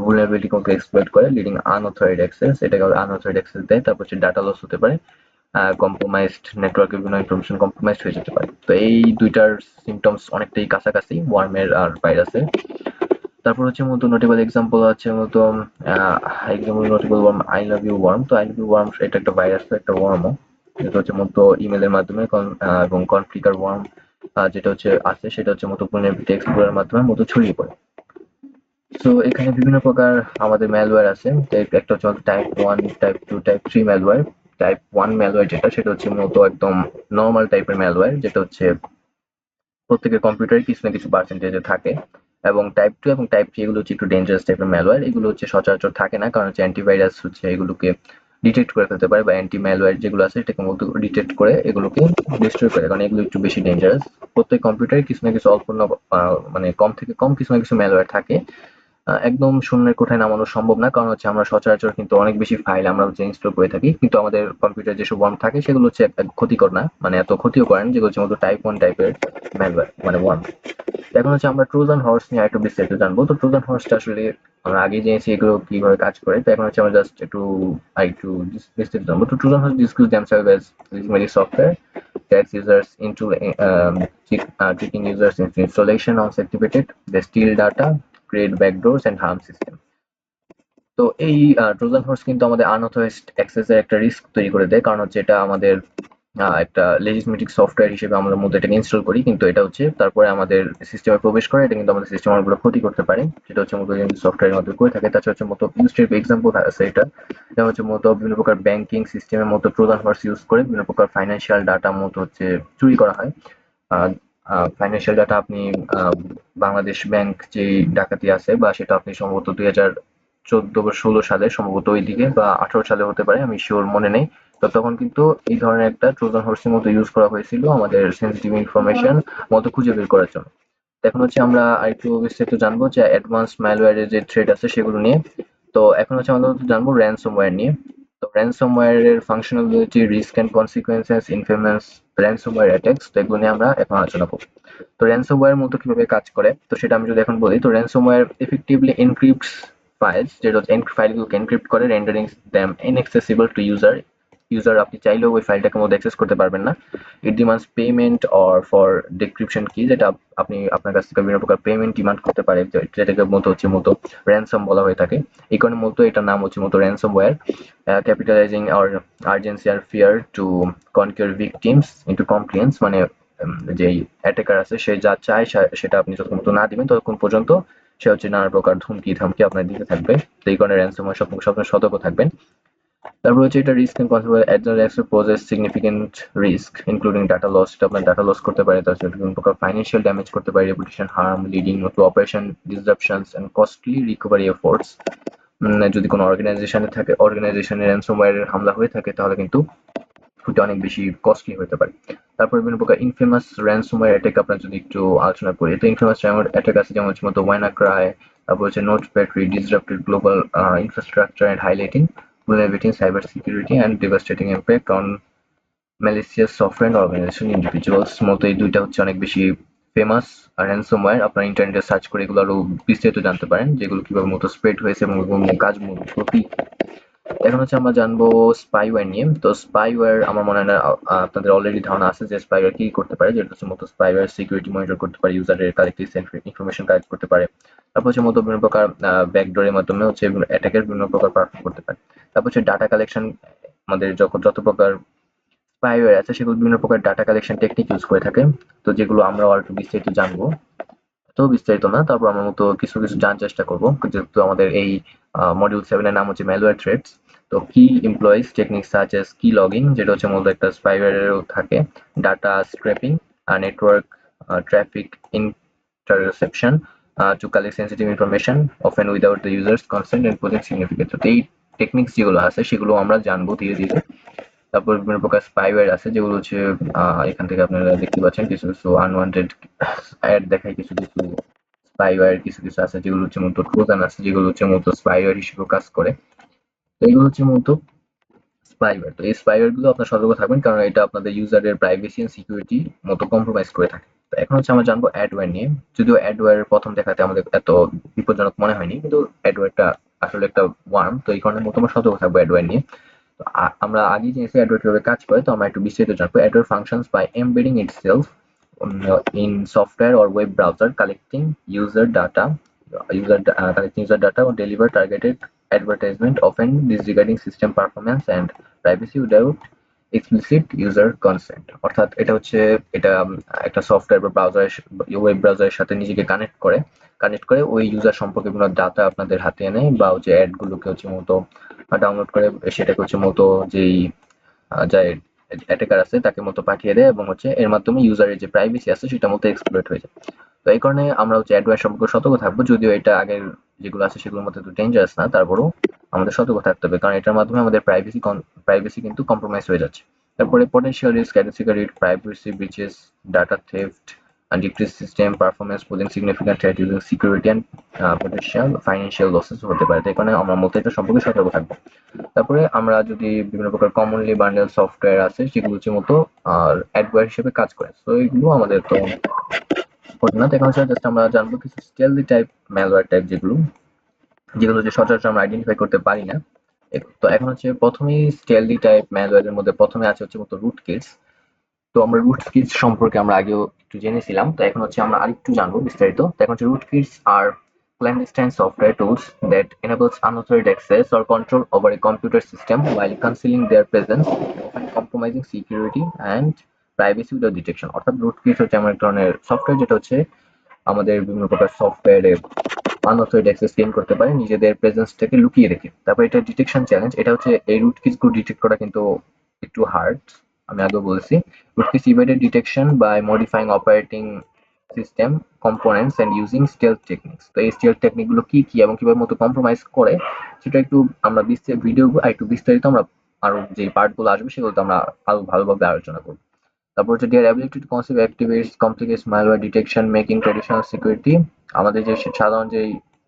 vulnerability কোডকে এক্সপ্লয়েট করে, লিডিং আনঅথরাইজড অ্যাক্সেস, এটাকে আনঅথরাইজড অ্যাক্সেস দেয়। তারপর হচ্ছে ডাটা লস হতে পারে, কম্প্রোমাইজড নেটওয়ার্কের বিভিন্ন ইনফরমেশন কম্প্রোমাইজড হয়ে যেতে পারে। তো এই দুইটার সিমটমস অনেকটাই কাছাকাছি ওয়ার্মের আর ভাইরাসের। তারপর হচ্ছে মূলত নোটেবল এক্সাম্পল আছে মূলত example notable worm I love you worm. তো আই লাভ ইউ ওয়ার্ম এটা একটা ভাইরাস, একটা ওয়ার্মও, যেটা হচ্ছে মূলত ইমেলের মাধ্যমে এবং কনফ্লিকার ওয়ার্ম যেটা হচ্ছে আছে সেটা হচ্ছে মূলত vulnerability এক্সপ্লোরের মাধ্যমে মূলত ছড়িয়ে পড়ে। তো এখানে বিভিন্ন প্রকার আমাদের ম্যালওয়্যার আছে। তো একটা হচ্ছে type 1, type 2, type 3 malware. Type 1 malware যেটা সেটা হচ্ছে মূলত একদম নরমাল টাইপের ম্যালওয়্যার, যেটা হচ্ছে প্রত্যেকের কম্পিউটারে কিছু না কিছু পার্সেন্টেজে থাকে। এবং টাইপ 2 এবং টাইপ 3 এগুলো হচ্ছে একটু ডেঞ্জারাস টাইপের ম্যালওয়্যার। এগুলো হচ্ছে সচরাচর থাকে না, কারণ হচ্ছে অ্যান্টিভাইরাস হচ্ছে এগুলোকে ডিটেক্ট করে ফেলতে পারে, বা অ্যান্টি ম্যালওয়্যার যেগুলো আছে এটাকে মূলত ডিটেক্ট করে এগুলোকে ডিস্ট্রয় করে, কারণ এগুলো একটু বেশি ডেঞ্জারাস। প্রত্যেক কম্পিউটারে কিছু না কিছু অল্প মানে কম থেকে কম কিছু না কিছু ম্যালওয়্যার থাকে। একদম শূন্যের কোঠায় নামানো সম্ভব না, কারণ হচ্ছে আমরা সচরাচর কিন্তু অনেক বেশি ফাইল আমরা হচ্ছে ইনস্টল করে থাকি, কিন্তু আমাদের কম্পিউটারে যেসব ওয়ার্ম থাকে সেগুলো হচ্ছে ক্ষতিকর না, মানে এত ক্ষতিও করেন, যেগুলো হচ্ছে মতো টাইপ 1 টাইপের ম্যালওয়্যার মানে ওয়ার্ম। এখন হচ্ছে আমরা ট্রোজান হর্স নিয়ে আরেকটু বিস্তারিত জানবো। তো ট্রোজান হর্সটা আসলে আমরা আগে জেনেছি এগুলো কিভাবে কাজ করে, তো এখন হচ্ছে আমরা জাস্ট একটু বিস্তারিত জানবো। তো Trojan horse disclose themselves as basically software that users into tricking users into installation once activated. They steal data, create backdoors and harm system. তো এই ট্রোজান হর্স কিন্তু আমাদের আনঅথরাইজড অ্যাক্সেস এর একটা রিস্ক তৈরি করে দেয়, কারণ হচ্ছে এটা আমাদের একটা লেজিসমেটিক সফটওয়্যার হিসেবে আমরা মধ্যে এটাকে ইনস্টল করি, কিন্তু এটা হচ্ছে তারপরে আমাদের সিস্টেমে প্রবেশ করে, এটা কিন্তু আমাদের সিস্টেম অনেকগুলো ক্ষতি করতে পারে, যেটা হচ্ছে মূলত সফটওয়্যারের মাধ্যমে করে থাকে। তাছাড়া হচ্ছে মতো ইউস্টেড এক্সাম্পল আছে এটা হচ্ছে মূলত বিভিন্ন প্রকার ব্যাংকিং সিস্টেমের মতো ট্রোজান হর্স ইউজ করে বিভিন্ন প্রকার ফাইন্যান্সিয়াল ডাটা মতো হচ্ছে চুরি করা হয়। ফাইন্যান্সিয়াল ডাটা আপনি বাংলাদেশ ব্যাংক যে ডাকাতি আছে, বা সেটা আপনি সম্ভবত 2014 বা 16 সালে সম্ভবত ওইদিকে, বা 18 সালে হতে পারে, আমি শিওর মনে নেই। তো তখন কিন্তু এই ধরনের একটা ট্রোজান হর্সের মতো ইউজ করা হয়েছিল আমাদের সেন্সিটিভ ইনফরমেশন মতো খুঁজে বের করার জন্য। এখন হচ্ছে আমরা আরেকটু বিস্তারিত জানবো যে অ্যাডভান্স ম্যালওয়্যারের যে থ্রেট আছে সেগুলো নিয়ে। তো এখন হচ্ছে আমরা জানবো র্যানসমওয়্যার নিয়ে। তো র্যানসমওয়্যারের functionality, risk and consequences, infamous ransomware attacks, তো এগুলো নিয়ে আমরা এখন আলোচনা করব। তো র্যানসমওয়্যার মূলত কিভাবে কাজ করে তো সেটা আমি যদি এখন বলি। তো র্যানসমওয়্যার এফেক্টিভলি এনক্রিপ্টস ফাইলস, যেটা হচ্ছে ফাইলগুলোকে এনক্রিপ্ট করে, rendering them inaccessible to user user আপনি চাইলেও ওই ফাইলটাকে মধ্যে অ্যাক্সেস করতে পারবেন না। It demands payment or for decryption key, যেটা আপনি আপনার কাছ থেকে বিভিন্ন প্রকার পেমেন্ট ডিমান্ড করতে পারে, যেটাকে মূলত র্যানসম বলা হয়ে থাকে। এই কারণে মূলত এটার নাম হচ্ছে র্যানসমওয়্যার, ক্যাপিটালাইজিং আর আর্জেন্সি আর fear to conquer victims into compliance, মানে যেই অ্যাটাকার আছে সে যা চায় সেটা আপনি যতক্ষণ পর্যন্ত না দিবেন ততক্ষণ পর্যন্ত সে হচ্ছে নানা প্রকার ধামকি আপনার দিতে থাকবে। তো এই কারণে র্যানসমওয়্যার সবসময় সতর্ক থাকবেন। তারপর হচ্ছে এটা risk and consequence at the risk poses significant risk including data loss, এটা আপনার ডাটা লস করতে পারে, তাছাড়া বিভিন্ন প্রকার ফাইন্যান্সিয়াল ড্যামেজ করতে পারে, reputation harm leading to operation disruptions and costly recovery efforts. যদি কোনো অর্গানাইজেশনে র্যানসমওয়্যারের হামলা হয়ে থাকে তাহলে কিন্তু ওটা অনেক বেশি কস্টলি হতে পারে। তারপর বিভিন্ন প্রকার ইনফেমাস র্যানসমওয়্যার অ্যাটাক আপনার যদি একটু আলোচনা করি, তো ইনফেমাস অ্যাটাক আছে যেমন হচ্ছে ওয়ানাক্রাই, তারপর হচ্ছে NotPetya disrupted global infrastructure and highlighting vulnerability in cybersecurity and devastating impact on malicious software and organization individuals। মতো এই দুইটা হচ্ছে অনেক বেশি ফেমাস র্যানসমওয়্যার। আপনারা ইন্টারনেটে সার্চ করে এগুলো আরো বিস্তারিত জানতে পারেন, যেগুলো কিভাবে মতো স্প্রেড হয়েছে এবং কাজ মূলত কি। এখন হচ্ছে আমরা জানবো স্পাইওয়্যার নিয়ে। তো স্পাইওয়্যার আমার মনে হয় না আপনাদের অলরেডি ধারণা আছে যে স্পাইওয়্যার কি করতে পারে, যেটা হচ্ছে স্পাইওয়্যার সিকিউরিটি মনিটর করতে পারে, ইউজারের কালেক্টিভ ইনফরমেশন কালেক্ট করতে পারে। তারপর হচ্ছে বিভিন্ন প্রকার ব্যাকডোরের মাধ্যমে হচ্ছে অ্যাটাকের বিভিন্ন প্রকার পারফর্ম করতে পারে। তারপর হচ্ছে ডাটা কালেকশন, আমাদের যত প্রকার স্পাইওয়্যার আছে সেগুলো বিভিন্ন প্রকার ডাটা কালেকশন টেকনিক ইউজ করে থাকে, তো যেগুলো আমরা আর একটু বিস্তারিত জানবো। তো বিস্তারিত না, তারপর আমরা মতো কিছু জানার চেষ্টা করব, যেহেতু আমাদের এই মডিউল 7 এর নাম হচ্ছে ম্যালওয়্যার থ্রেটস। তো কি employs technique such as key logging, যেটা হচ্ছে মূলত একটা স্পাইওয়্যারেরও থাকে, data scraping, network traffic interception to collect sensitive information often without the users consent and posing significant. তো এই টেকনিক্স যেগুলো আছে সেগুলো আমরা জানবো ধীরে ধীরে। তারপর বিভিন্ন প্রকার স্পাইওয়্যার আছে যেগুলো হচ্ছে এখান থেকে আপনারা দেখতে পাচ্ছেন কিছু কিছু আনওয়ান্টেড অ্যাড দেখায়, কিছু কিছু স্পাইওয়্যার কিছু আছে যেগুলো হচ্ছে মূলত ট্রোজান আছে যেগুলো হচ্ছে মূলত স্পাইওয়্যার হিসেবে কাজ করে। তো এগুলো হচ্ছে মূলত স্পাইওয়্যার। তো এই স্পাইওয়্যার গুলো আপনার সতর্ক থাকবেন, কারণ এটা আপনাদের ইউজারের প্রাইভেসি এন্ড সিকিউরিটি মতো কম্প্রোমাইজ করে থাকে। তো এখন হচ্ছে আমরা জানবো অ্যাডওয়্যার নিয়ে। যদিও অ্যাডওয়্যার প্রথম দেখাতে আমাদের এত বিপজ্জনক মনে হয়নি, কিন্তু অ্যাডওয়্যারটা আসলে একটা ওয়ার্ম, তো এই কারণে আমরা সতর্ক থাকবো অ্যাডওয়্যার নিয়ে। তো আমরা আগেই জেনেছি অ্যাডওয়্যার কিভাবে কাজ করে, তো আমরা একটু বিস্তারিত জানবো। Adware functions by embedding itself in software or web browser, collecting user data or deliver targeted advertisement, often disregarding system performance and privacy without explicit user consent। অর্থাৎ এটা একটা সফটওয়্যার বা ওয়েব ব্রাউজারের সাথে নিজেকে কানেক্ট করে ওই ইউজার সম্পর্কে বিভিন্ন ডাটা আপনাদের হাতে এনে, বা হচ্ছে অ্যাড গুলোকে হচ্ছে মতো ডাউনলোড করে সেটাকে হচ্ছে মতো যেই যা অ্যাটাকার আছে তাকে মতো পাঠিয়ে দেয়, এবং হচ্ছে এর মাধ্যমে ইউজারের যে প্রাইভেসি আছে সেটা মতো এক্সপ্লয়েট হয়ে যায়। তো এই কারণে আমরা হচ্ছে অ্যাডওয়্যার সম্পর্কে সতর্ক থাকবো, যদিও এটা আগের যেগুলো আছে সেগুলোর মধ্যে তো ডেঞ্জারাস না, তারপরেও আমাদের সতর্ক থাকতে হবে, কারণ এটার মাধ্যমে আমাদের প্রাইভেসি কিন্তু কম্প্রোমাইজ হয়ে যাচ্ছে। তারপরে potential risk category privacy breaches, data theft, decreased system performance, posing significant threat using security and potential financial losses হতে পারে। তো এই কারণে আমরা মূলত এটা সম্পর্কে সতর্ক থাকবো। তারপরে আমরা যদি বিভিন্ন প্রকার কমনলি বান্ডেল সফটওয়্যার আছে যেগুলো হচ্ছে মতো অ্যাডওয়্যার হিসেবে কাজ করে, তো এগুলো আমাদের তো পড়ে না। তো এখন হচ্ছে জাস্ট আমরা জানবো কিছু স্টেলদি টাইপ ম্যালওয়্যার টাইপ যেগুলো যে সচরাচর আমরা আইডেন্টিফাই করতে পারি না। তো এখন হচ্ছে প্রথমেই স্টেলদি টাইপ ম্যালওয়্যারের মধ্যে প্রথমে আছে হচ্ছে মতো রুটকিটস। তো আমরা রুটকিটস সম্পর্কে আমরা আগেও একটু জেনেছিলাম, তো এখন হচ্ছে আমরা আরেকটু জানবো বিস্তারিত। তো এখন হচ্ছে রুটকিটস আর clandestine software tools that enables unauthorized access or control over a computer system while concealing their presence, often compromising security and privacy without detection। অর্থাৎ রুটকিটস হচ্ছে এমন এক ধরনের সফটওয়্যার যেটা হচ্ছে আমাদের বিভিন্ন প্রকার সফটওয়্যারে আনঅথরাইজড অ্যাক্সেস গেইন করতে পারে নিজেদের প্রেজেন্সটাকে লুকিয়ে রেখে। তারপর এটা ডিটেকশন চ্যালেঞ্জ, এটা হচ্ছে এই রুটকিটসগুলো ডিটেক্ট করা কিন্তু একটু হার্ড, আমি আগেও বলেছি। Rootkits evaded detection by modifying operating system components and using stealth techniques. তো এই স্টেলথ টেকনিকগুলো কি কি এবং কিভাবে মতো কম্প্রোমাইজ করে সেটা একটু আমরা ভিডিও একটু বিস্তারিত আমরা আরো যে পার্টগুলো আসবে সেগুলো আমরা আরো ভালোভাবে আলোচনা করব। তারপর হচ্ছে their ability to conceive, activate, complex malware detection, making traditional security, আমাদের যে সাধারণ যে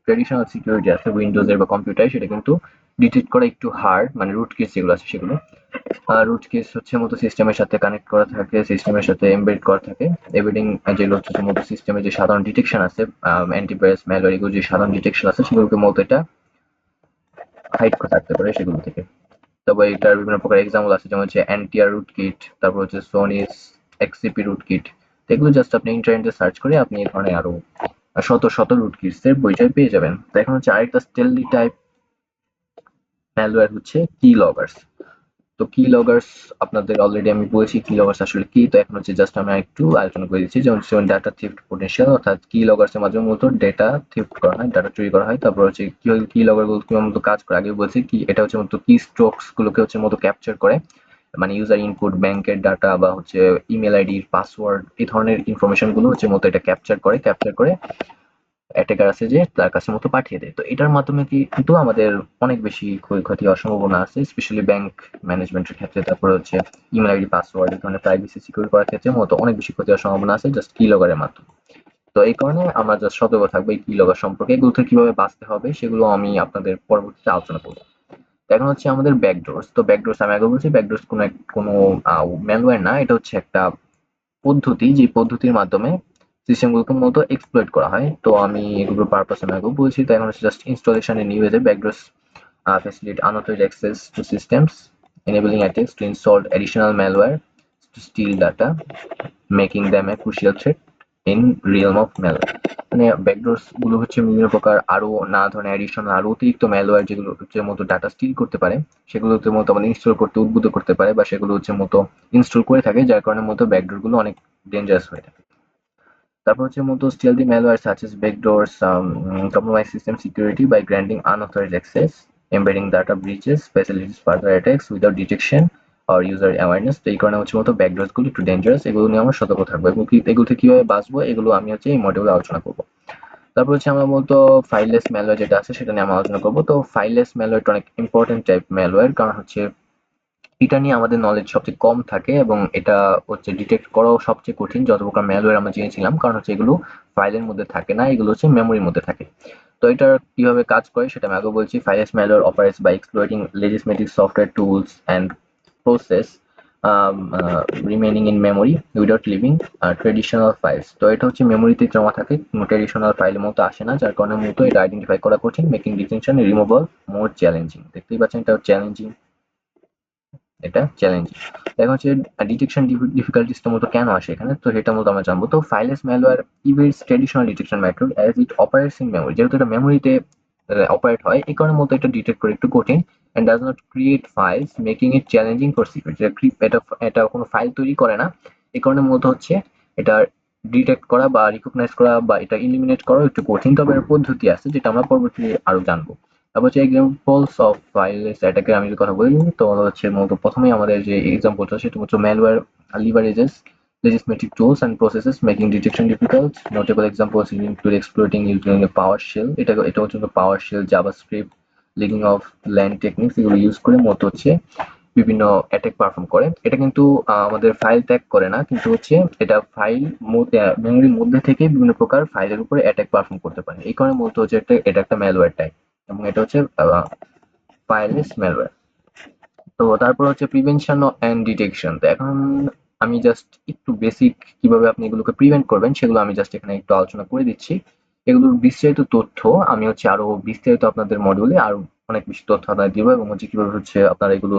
ট্রেডিশনাল সিকিউরিটি আছে উইন্ডোজের বা কম্পিউটারে সেটা কিন্তু ডিটেক্ট করা একটু হার্ড, মানে রুট কেস যেগুলো আছে সেগুলো। রুট কেস হচ্ছে মতো সিস্টেমের সাথে কানেক্ট করা থাকে, সিস্টেমের সাথে এমবেড করা থাকে। এমবেডিং যেগুলো হচ্ছে মতো সিস্টেমে যে সাধারণ ডিটেকশন আছে, অ্যান্টিভাইরাস ম্যালওয়্যার এগুলো যে সাধারণ ডিটেকশন আছে সেগুলোকে মতো এটা হাইড করে থাকতে পারে সেগুলো থেকে। তবে এটার বিভিন্ন প্রকার এক্সাম্পল আছে, যেমন হচ্ছে এনটিআর রুটকিট, তারপর হচ্ছে সোনিস এক্সসিপি রুটকিট। এগুলো জাস্ট আপনি ইন্টারনেটে সার্চ করে আপনি এই ধরনের আরো শত শত রুটকিটস এর পরিচয় পেয়ে যাবেন। তো এখন হচ্ছে আরেকটা স্টেলদি টাইপ ম্যালওয়্যার হচ্ছে কি লগার্স। তো কি লগার্স আপনাদের অলরেডি আমি বলেছি কি লগার্স আসলে কি। তো এখন হচ্ছে জাস্ট আমি একটু আলোচনা করে দিচ্ছি, যেমন ডাটা থিফট পটেনশিয়াল, অর্থাৎ কি লগার্স এর মাধ্যমে মূলত ডেটা থিফট করা হয়, ডাটা চুরি করা হয়। তারপর হচ্ছে কি লগর গুলো কিভাবে মূলত কাজ করে, আগে বলছি কি এটা হচ্ছে মূলত কি স্ট্রোকস গুলোকে হচ্ছে মূলত ক্যাপচার করে, মানে ইউজার ইনপুট, ব্যাংকের ডাটা বা হচ্ছে ইমেল আইডি, পাসওয়ার্ড, এই ধরনের ইনফরমেশন গুলো হচ্ছে মূলত এটা ক্যাপচার করে অ্যাটাকার আছে যে তার কাছে মতো পাঠিয়ে দেয়। তো এটার মাধ্যমে কিন্তু আমাদের অনেক বেশি ক্ষয়ক্ষতি হওয়ার সম্ভাবনা আছে, স্পেশালি ব্যাংক ম্যানেজমেন্টের ক্ষেত্রে। তারপরে হচ্ছে ইমেল আইডি, পাসওয়ার্ড, এই ধরনের প্রাইভেসি সিকিউর করার ক্ষেত্রে মতো অনেক বেশি ক্ষতি হওয়ার সম্ভাবনা আছে জাস্ট কি লগের মাধ্যমে। তো এই কারণে আমরা জাস্ট সতর্ক থাকবো এই কি লগের সম্পর্কে। এগুলো থেকে কিভাবে বাঁচতে হবে সেগুলো আমি আপনাদের পরবর্তীতে আলোচনা করবো। এখন হচ্ছে আমাদের ব্যাকডোরস। তো ব্যাকডোরস আমি আগে বলছি, ব্যাকডোরস কোনো ম্যালওয়্যার না, এটা হচ্ছে একটা পদ্ধতি, যে পদ্ধতির মাধ্যমে সিস্টেমগুলোকে মূলত এক্সপ্লয়েট করা হয়। তো আমি এগুলোর পারপাস আমি আগেও বলছি। তো এখন হচ্ছে জাস্ট ইনস্টলেশন এ নিউ এজে backdoors facilitate unauthorized access to systems, enabling attacks to install additional malware to steal data, making them a crucial threat in realm of malware। মানে ব্যাকডোরস গুলো হচ্ছে বিভিন্ন প্রকার আরো নানা ধরনের অ্যাডিশনাল আরো অতিরিক্ত ম্যালওয়্যার যেগুলো হচ্ছে মতো ডাটা স্টিল করতে পারে, সেগুলো হচ্ছে মতো আমাদের ইনস্টল করতে উদ্বুদ্ধ করতে পারে, বা সেগুলো হচ্ছে মতো ইনস্টল করে থাকে, যার কারণে মতো ব্যাকডোর গুলো অনেক ডেঞ্জারাস হয়ে থাকে। তারপর হচ্ছে মূলত stealthy malware such as backdoors compromise system security by granting unauthorized access, embedding data breaches, facilitates further attacks without detection or user awareness। তো এই কারণে হচ্ছে মূলত ব্যাকডোরস গুলো একটু ডেঞ্জারাস, এগুলো নিয়ে আমরা সতর্ক থাকবো এবং এগুলো থেকে কিভাবে বাঁচবো এগুলো আমি হচ্ছে এই মডিউলে আলোচনা করবো। তারপর হচ্ছে আমরা মূলত ফাইললেস ম্যালওয়্যার যেটা আছে সেটা নিয়ে আমরা আলোচনা করবো। তো ফাইললেস ম্যালওয়্যারটা অনেক ইম্পর্টেন্ট টাইপ ম্যালওয়্যার, কারণ হচ্ছে এটা নিয়ে আমাদের নলেজ সবচেয়ে কম থাকে এবং এটা হচ্ছে ডিটেক্ট করাও সবচেয়ে কঠিন যত প্রকার ম্যালওয়্যার আমরা জেনেছিলাম, কারণ হচ্ছে এগুলো ফাইলের মধ্যে থাকে না, এগুলো হচ্ছে মেমোরির মধ্যে থাকে। তো এটা কিভাবে কাজ করে সেটা আমি আগে বলছি। Fileless malware operates by exploiting legislative software tools and process remaining in memory without leaving traditional files। তো এটা হচ্ছে মেমোরিতে জমা থাকে, ট্রেডিশনাল ফাইলের মতো আসে না, যার কারণে মূলত এটা আইডেন্টিফাই করা কঠিন, মেকিং ডিটেকশন রিমুভাল মোর চ্যালেঞ্জিং। দেখতেই পাচ্ছেন এটা চ্যালেঞ্জিং, এটা চ্যালেঞ্জিং। এখন হচ্ছে ডিটেকশন ডিফিকাল্টিসটা মূলত কেন আসে এখানে, তো সেটা মূলত আমরা জানবো। তো fileless malware events traditional detection method as it operates in memory, যেহেতু এটা মেমোরিতে অপারেট হয়, এই কারণে মূলত এটা ডিটেক্ট করে একটু কঠিন, and does not create files making it challenging for security. এটা এটা কোনো ফাইল তৈরি করে না, এই কারণে মূলত হচ্ছে এটা ডিটেক্ট করা বা রিকগনাইজ করা বা এটা ইলিমিনেট করা একটু কঠিন। তবে এর পদ্ধতি আছে যেটা আমরা পরবর্তীতে আরো জানবো। তারপর হচ্ছে এক্সাম্পলস অফ ফাইললেস অ্যাটাকের আমি যদি কথা বলি, তো হচ্ছে মূলত প্রথমেই আমাদের যে এক্সাম্পলটা সেটা হচ্ছে malware লিভারেজেস legislative tools and processes making detection difficult. Notable examples include exploiting using a PowerShell, এটা হচ্ছে PowerShell, JavaScript, linking of LAN techniques, এগুলো ইউজ করে মূলত হচ্ছে বিভিন্ন অ্যাটাক পারফর্ম করে। এটা কিন্তু আমাদের ফাইল ত্যাগ করে না, কিন্তু হচ্ছে এটা ফাইল মেমোরির মধ্যে থেকে বিভিন্ন প্রকার ফাইলের উপরে অ্যাটাক পারফর্ম করতে পারে। এই কারণে মূলত হচ্ছে এটা একটা ম্যালওয়্যার টাইপ এবং এটা হচ্ছে ফাইললেস ম্যালওয়্যার। তো তারপর হচ্ছে প্রিভেনশন এন্ড ডিটেকশন। তো এখন আমি জাস্ট একটু বেসিক কিভাবে আপনি এগুলোকে প্রিভেন্ট করবেন সেগুলো আমি জাস্ট এখানে একটু আলোচনা করে দিচ্ছি। এগুলোর বিস্তারিত তথ্য আমি হচ্ছে আরো বিস্তারিত আপনাদের মডিউলে আরো অনেক বেশি তথ্য আপনাদের দিব, এবং হচ্ছে কিভাবে হচ্ছে আপনারা এগুলো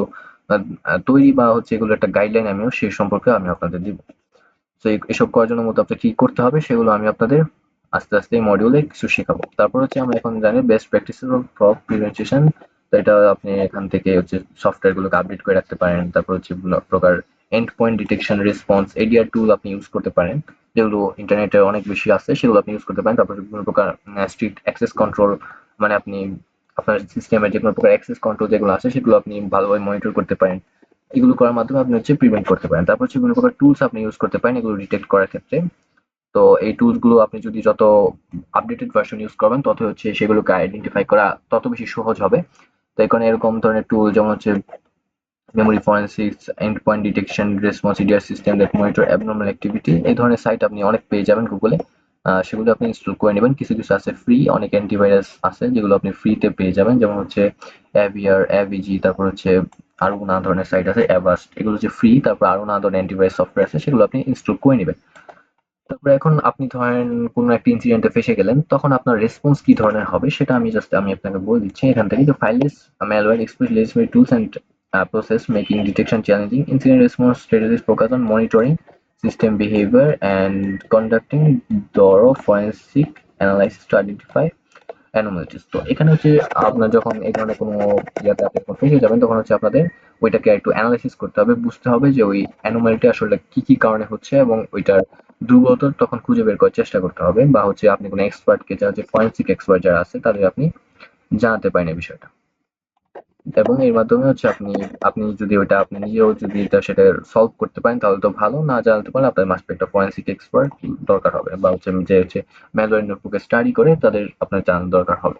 তৈরি বা হচ্ছে এগুলো একটা গাইডলাইন আমিও সেই সম্পর্কে আমি আপনাদের দিব। তো এসব করার জন্য মতো আপনার কি করতে হবে সেগুলো আমি আপনাদের আস্তে আস্তে এই মডিউলে কিছু শেখাবো। তারপর হচ্ছে আমরা এখন জানি best practices of fraud prevention. তো এটা আপনি এখান থেকে হচ্ছে সফটওয়্যার গুলোকে আপডেট করে রাখতে পারেন। তারপর হচ্ছে বিভিন্ন প্রকার end point detection response EDR tool আপনি ইউজ করতে পারেন, যেগুলো ইন্টারনেটে অনেক বেশি আছে, সেগুলো আপনি ইউজ করতে পারেন। তারপর বিভিন্ন প্রকার স্ট্রিক্ট অ্যাক্সেস কন্ট্রোল, মানে আপনি আপনার সিস্টেমের যে কোনো প্রকার অ্যাক্সেস কন্ট্রোল যেগুলো আছে সেগুলো আপনি ভালোভাবে মনিটর করতে পারেন। এগুলো করার মাধ্যমে আপনি হচ্ছে প্রিভেন্ট করতে পারেন। তারপর হচ্ছে বিভিন্ন প্রকার টুলস আপনি ইউজ করতে পারেন এগুলো ডিটেক্ট করার ক্ষেত্রে। তো এই টুলস গুলো আপনি যদি যত আপডেটেড ভার্সন ইউজ করবেন তত হচ্ছে সেগুলোকে আইডেন্টিফাই করা তত বেশি সহজ হবে। তো এখানে এরকম ধরনের টুল যেমন হচ্ছে memory forensics, end point detection response, EDR system that monitor abnormal activity, এই ধরনের সাইট আপনি অনেক পেয়ে যাবেন গুগলে। সেগুলো আপনি ইনস্টল করে নেবেন। কিছু কিছু আছে ফ্রি, অনেক অ্যান্টিভাইরাস আছে যেগুলো আপনি ফ্রিতে পেয়ে যাবেন, যেমন হচ্ছে অ্যাভিয়ার, অ্যাভিজি, তারপর হচ্ছে আরো নানা ধরনের সাইট আছে, অ্যাভাস্ট, এগুলো হচ্ছে ফ্রি। তারপর আরো নানা ধরনের অ্যান্টিভাইরাস সফটওয়্যার আছে সেগুলো আপনি ইনস্টল করে নেবেন। তারপরে এখন আপনি ধরেন কোনো একটা ইনসিডেন্টে ফেসে গেলেন, তখন আপনার রেসপন্স কি ধরনের হবে সেটা আমি আপনাকে বলে দিচ্ছি এখান থেকে। যে ফাইললেস malware exploits legitimate tools and process, making detection challenging. Incident response strategies focus on monitoring system behavior and conducting thorough forensic analysis to identify অ্যানোমালিটিস। তো এখানে হচ্ছে আপনার যখন এই ধরনের কোনো ইয়াতে আপনি যখন ফেঁসে যাবেন তখন হচ্ছে আপনাদের ওইটাকে একটু অ্যানালাইসিস করতে হবে, বুঝতে হবে যে ওই অ্যানোমালিটি আসলে কি কি কারণে হচ্ছে এবং ওইটার দুর্বলতা তখন খুঁজে বের করার চেষ্টা করতে হবে, বা হচ্ছে আপনি কোনো এক্সপার্টকে, যারা যে ফরেনসিক এক্সপার্ট যারা আছে তাদের আপনি জানাতে পারেন এই বিষয়টা। এবং এর মাধ্যমে হচ্ছে আপনি আপনি যদি ওইটা আপনি নিজেও যদি এটা সেটা সলভ করতে পারেন তাহলে তো ভালো, না জানতে পারলে আপনার মাস্ট একটা ফরেনসিক এক্সপার্ট দরকার হবে, বা হচ্ছে যে হচ্ছে ম্যালওয়্যার নোটবুকে স্টাডি করে তাদের আপনার জানার দরকার হবে।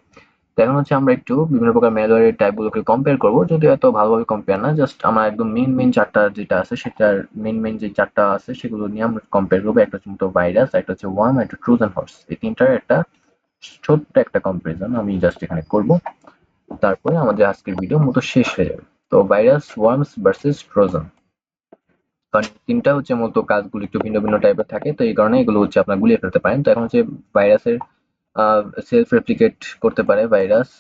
তো এখন হচ্ছে আমরা একটু বিভিন্ন প্রকার ম্যালওয়্যারের টাইপগুলোকে কম্পেয়ার করবো, যদিও এত ভালোভাবে কম্পেয়ার না, জাস্ট আমরা একদম মেইন চারটা যেটা আছে সেটার মেইন যে চারটা আছে সেগুলো নিয়ে আমরা কম্পেয়ার করবো। একটা হচ্ছে মতো ভাইরাস, একটা হচ্ছে ওয়ার্ম, একটা ট্রোজান হর্স। এই তিনটার একটা ছোট্ট একটা কম্পারিজন আমি জাস্ট এখানে করব, তারপরে আমাদের আজকের ভিডিও মতো শেষ হয়ে যাবে। তো ভাইরাস, ওয়ার্মস ভার্সেস ট্রোজান, কারণ তিনটা হচ্ছে মূলত কাজগুলো একটু ভিন্ন ভিন্ন টাইপের থাকে, তো এই কারণে এগুলো হচ্ছে আপনার গুলিয়ে ফেলতে পারেন। তো এখন হচ্ছে ভাইরাসের সেলফ রেপ্লিকেট করতে পারে ভাইরাস,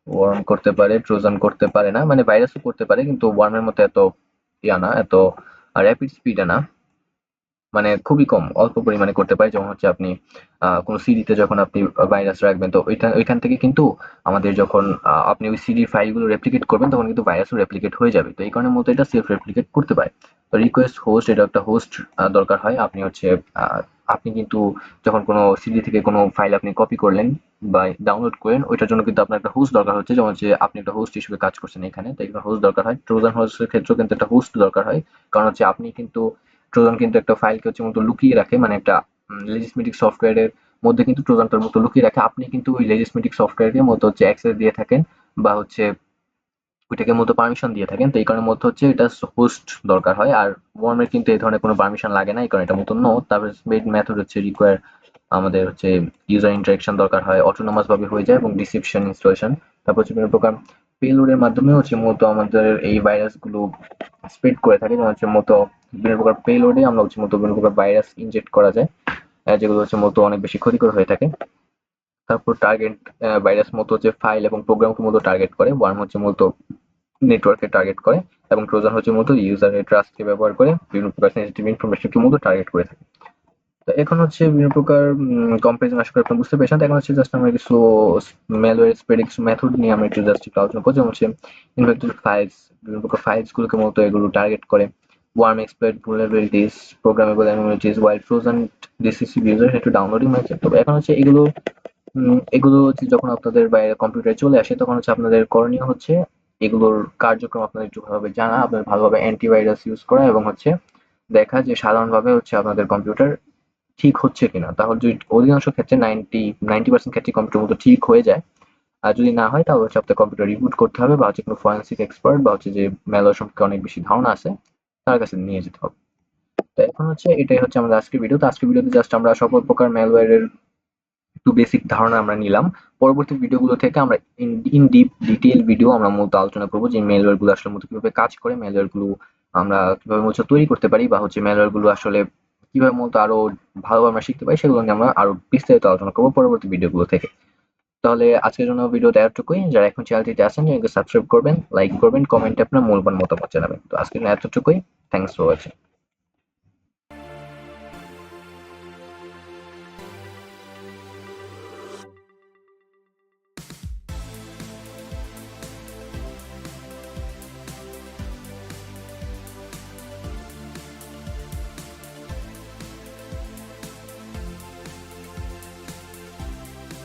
ওয়ার্ম করতে পারে, ট্রোজান করতে পারে না। মানে ভাইরাসও করতে পারে কিন্তু ওয়ার্মের মতো এত ইয়া না, এত র্যাপিড স্পিডে না, মানে খুবই কম, অল্প পরিমাণে করতে পারে। যেমন হচ্ছে আপনি কোনো সিডিতে যখন আপনি ভাইরাস রাখবেন তো ওইখান থেকে কিন্তু আমাদের যখন আপনি ওই সিডির ফাইলগুলো রেপ্লিকেট করবেন তখন কিন্তু ভাইরাসও রেপ্লিকেট হয়ে যাবে। তো এই কারণে মতো এটা সেলফ রেপ্লিকেট করতে পারে। তো রিকোয়েস্ট হোস্ট, এটা একটা হোস্ট দরকার হয়। আপনি হচ্ছে আপনি কিন্তু যখন কোনো সিডি থেকে কোনো ফাইল আপনি কপি করলেন বা ডাউনলোড করলেন, ওইটার জন্য কিন্তু আপনার একটা হোস্ট দরকার হচ্ছে, যেমন হচ্ছে আপনি একটা হোস্ট হিসেবে কাজ করছেন এখানে, তো একটা হোস্ট দরকার হয়। ট্রোজান হোস্টের ক্ষেত্রেও কিন্তু একটা হোস্ট দরকার হয়, কারণ হচ্ছে আপনি কিন্তু ট্রোজান কিন্তু একটা ফাইলকে হচ্ছে মতো লুকিয়ে রাখে, মানে একটা লেজিসমেটিক সফটওয়্যারের মধ্যে কিন্তু ট্রোজানটার মতো লুকিয়ে রাখে। আপনি কিন্তু ওই লেজিসমেটিক সফটওয়্যারকে মতো হচ্ছে অ্যাক্সেস দিয়ে থাকেন বা হচ্ছে ওইটাকে মতো পারমিশন দিয়ে থাকেন। তো এই কারণে মতো হচ্ছে এটা হোস্ট দরকার হয়। আর ওয়ার্মের কিন্তু এই ধরনের কোনো পারমিশন লাগে না, এই কারণে এটা মতো নো। তারপর মেইন মেথড হচ্ছে রিকোয়ার, আমাদের হচ্ছে ইউজার ইন্টারাকশন দরকার হয়, অটোনোমাস ভাবে হয়ে যায় এবং ডিসিপশন ইনস্টলেশন। তারপর হচ্ছে বিভিন্ন প্রকার পেলোডের মাধ্যমে হচ্ছে মূলত আমাদের এই ভাইরাসগুলো স্প্রেড করে থাকে, যেমন হচ্ছে মতো বিভিন্ন প্রকার পেলোডে আমরা হচ্ছে মতো বিভিন্ন প্রকার ভাইরাস ইনজেক্ট করা যায়, যেগুলো হচ্ছে মতো অনেক বেশি ক্ষতিকর হয়ে থাকে। তারপর টার্গেট ভাইরাস মতো হচ্ছে ফাইল এবং প্রোগ্রামকে মতো টার্গেট করে, ওয়ার্ম হচ্ছে মূলত নেটওয়ার্ককে টার্গেট করে, এবং ট্রোজান হচ্ছে মূলত ইউজারের ট্রাস্টকে ব্যবহার করে বিভিন্ন প্রকার সেনসিটিভ ইনফরমেশনকে মূলত টার্গেট করে থাকে। তো এখন হচ্ছে বিভিন্ন প্রকার কম্পারিজন আশা করি আপনি বুঝতে পেরেছেন। তো এখন হচ্ছে জাস্ট আমরা কিছু ম্যালওয়্যার স্প্রেডিং কিছু মেথড নিয়ে আমরা একটু জাস্ট একটু আলোচনা করছি, যেমন হচ্ছে ইনফেক্টেড ফাইলস, বিভিন্ন প্রকার ফাইলস গুলোকে মূলত এগুলো টার্গেট করে। Worm exploit vulnerabilities, programmable anomalies, while Trojan deceive users into downloading message। তো এখন হচ্ছে এগুলো হচ্ছে যখন আপনাদের বাইরে কম্পিউটারে চলে আসে তখন হচ্ছে আপনাদের করণীয় হচ্ছে এগুলোর কার্যক্রম আপনাদের একটু ভালোভাবে জানা, আপনাদের ভালোভাবে অ্যান্টিভাইরাস ইউজ করা এবং হচ্ছে দেখা যে সাধারণভাবে হচ্ছে আপনাদের কম্পিউটার ঠিক হচ্ছে কিনা। তাহলে যদি অধিকাংশ ক্ষেত্রে 90% ক্ষেত্রে কম্পিউটার মতো ঠিক হয়ে যায়। আর যদি না হয় তাহলে হচ্ছে আপনার কম্পিউটার রিবুট করতে হবে, বা হচ্ছে কোনো ফরেনসিক এক্সপার্ট বা হচ্ছে যে ম্যালওয়্যার সম্পর্কে অনেক বেশি ধারণা আছে তার কাছে নিয়ে যেতে হবে। তো এখন হচ্ছে এটাই হচ্ছে আমাদের আজকের ভিডিও। তো আজকের ভিডিওতে জাস্ট আমরা সকল প্রকার ম্যালওয়্যারের একটু বেসিক ধারণা আমরা নিলাম। পরবর্তী ভিডিওগুলো থেকে আমরা ইন ডিপ ডিটেইল ভিডিও আমরা মূলত আলোচনা করব যে ম্যালওয়্যার গুলো আসলে মূলত কিভাবে কাজ করে, ম্যালওয়্যার গুলো আমরা কিভাবে মূলত তৈরি করতে পারি, বা হচ্ছে ম্যালওয়্যার গুলো আসলে কিভাবে মূলত আরো ভালোভাবে আমরা শিখতে পারি, সেগুলো নিয়ে আমরা আরো বিস্তারিত আলোচনা করবো পরবর্তী ভিডিওগুলো থেকে। তাহলে আজকের জন্য ভিডিওটা এতটুকুই। যারা এখন চ্যানেলটিতে আছেন চ্যানেলকে সাবস্ক্রাইব করবেন, লাইক করবেন, কমেন্টে আপনার মূল্যবান মতামত জানাবেন। তো আজকের জন্য এতটুকুই। Thanks for watching.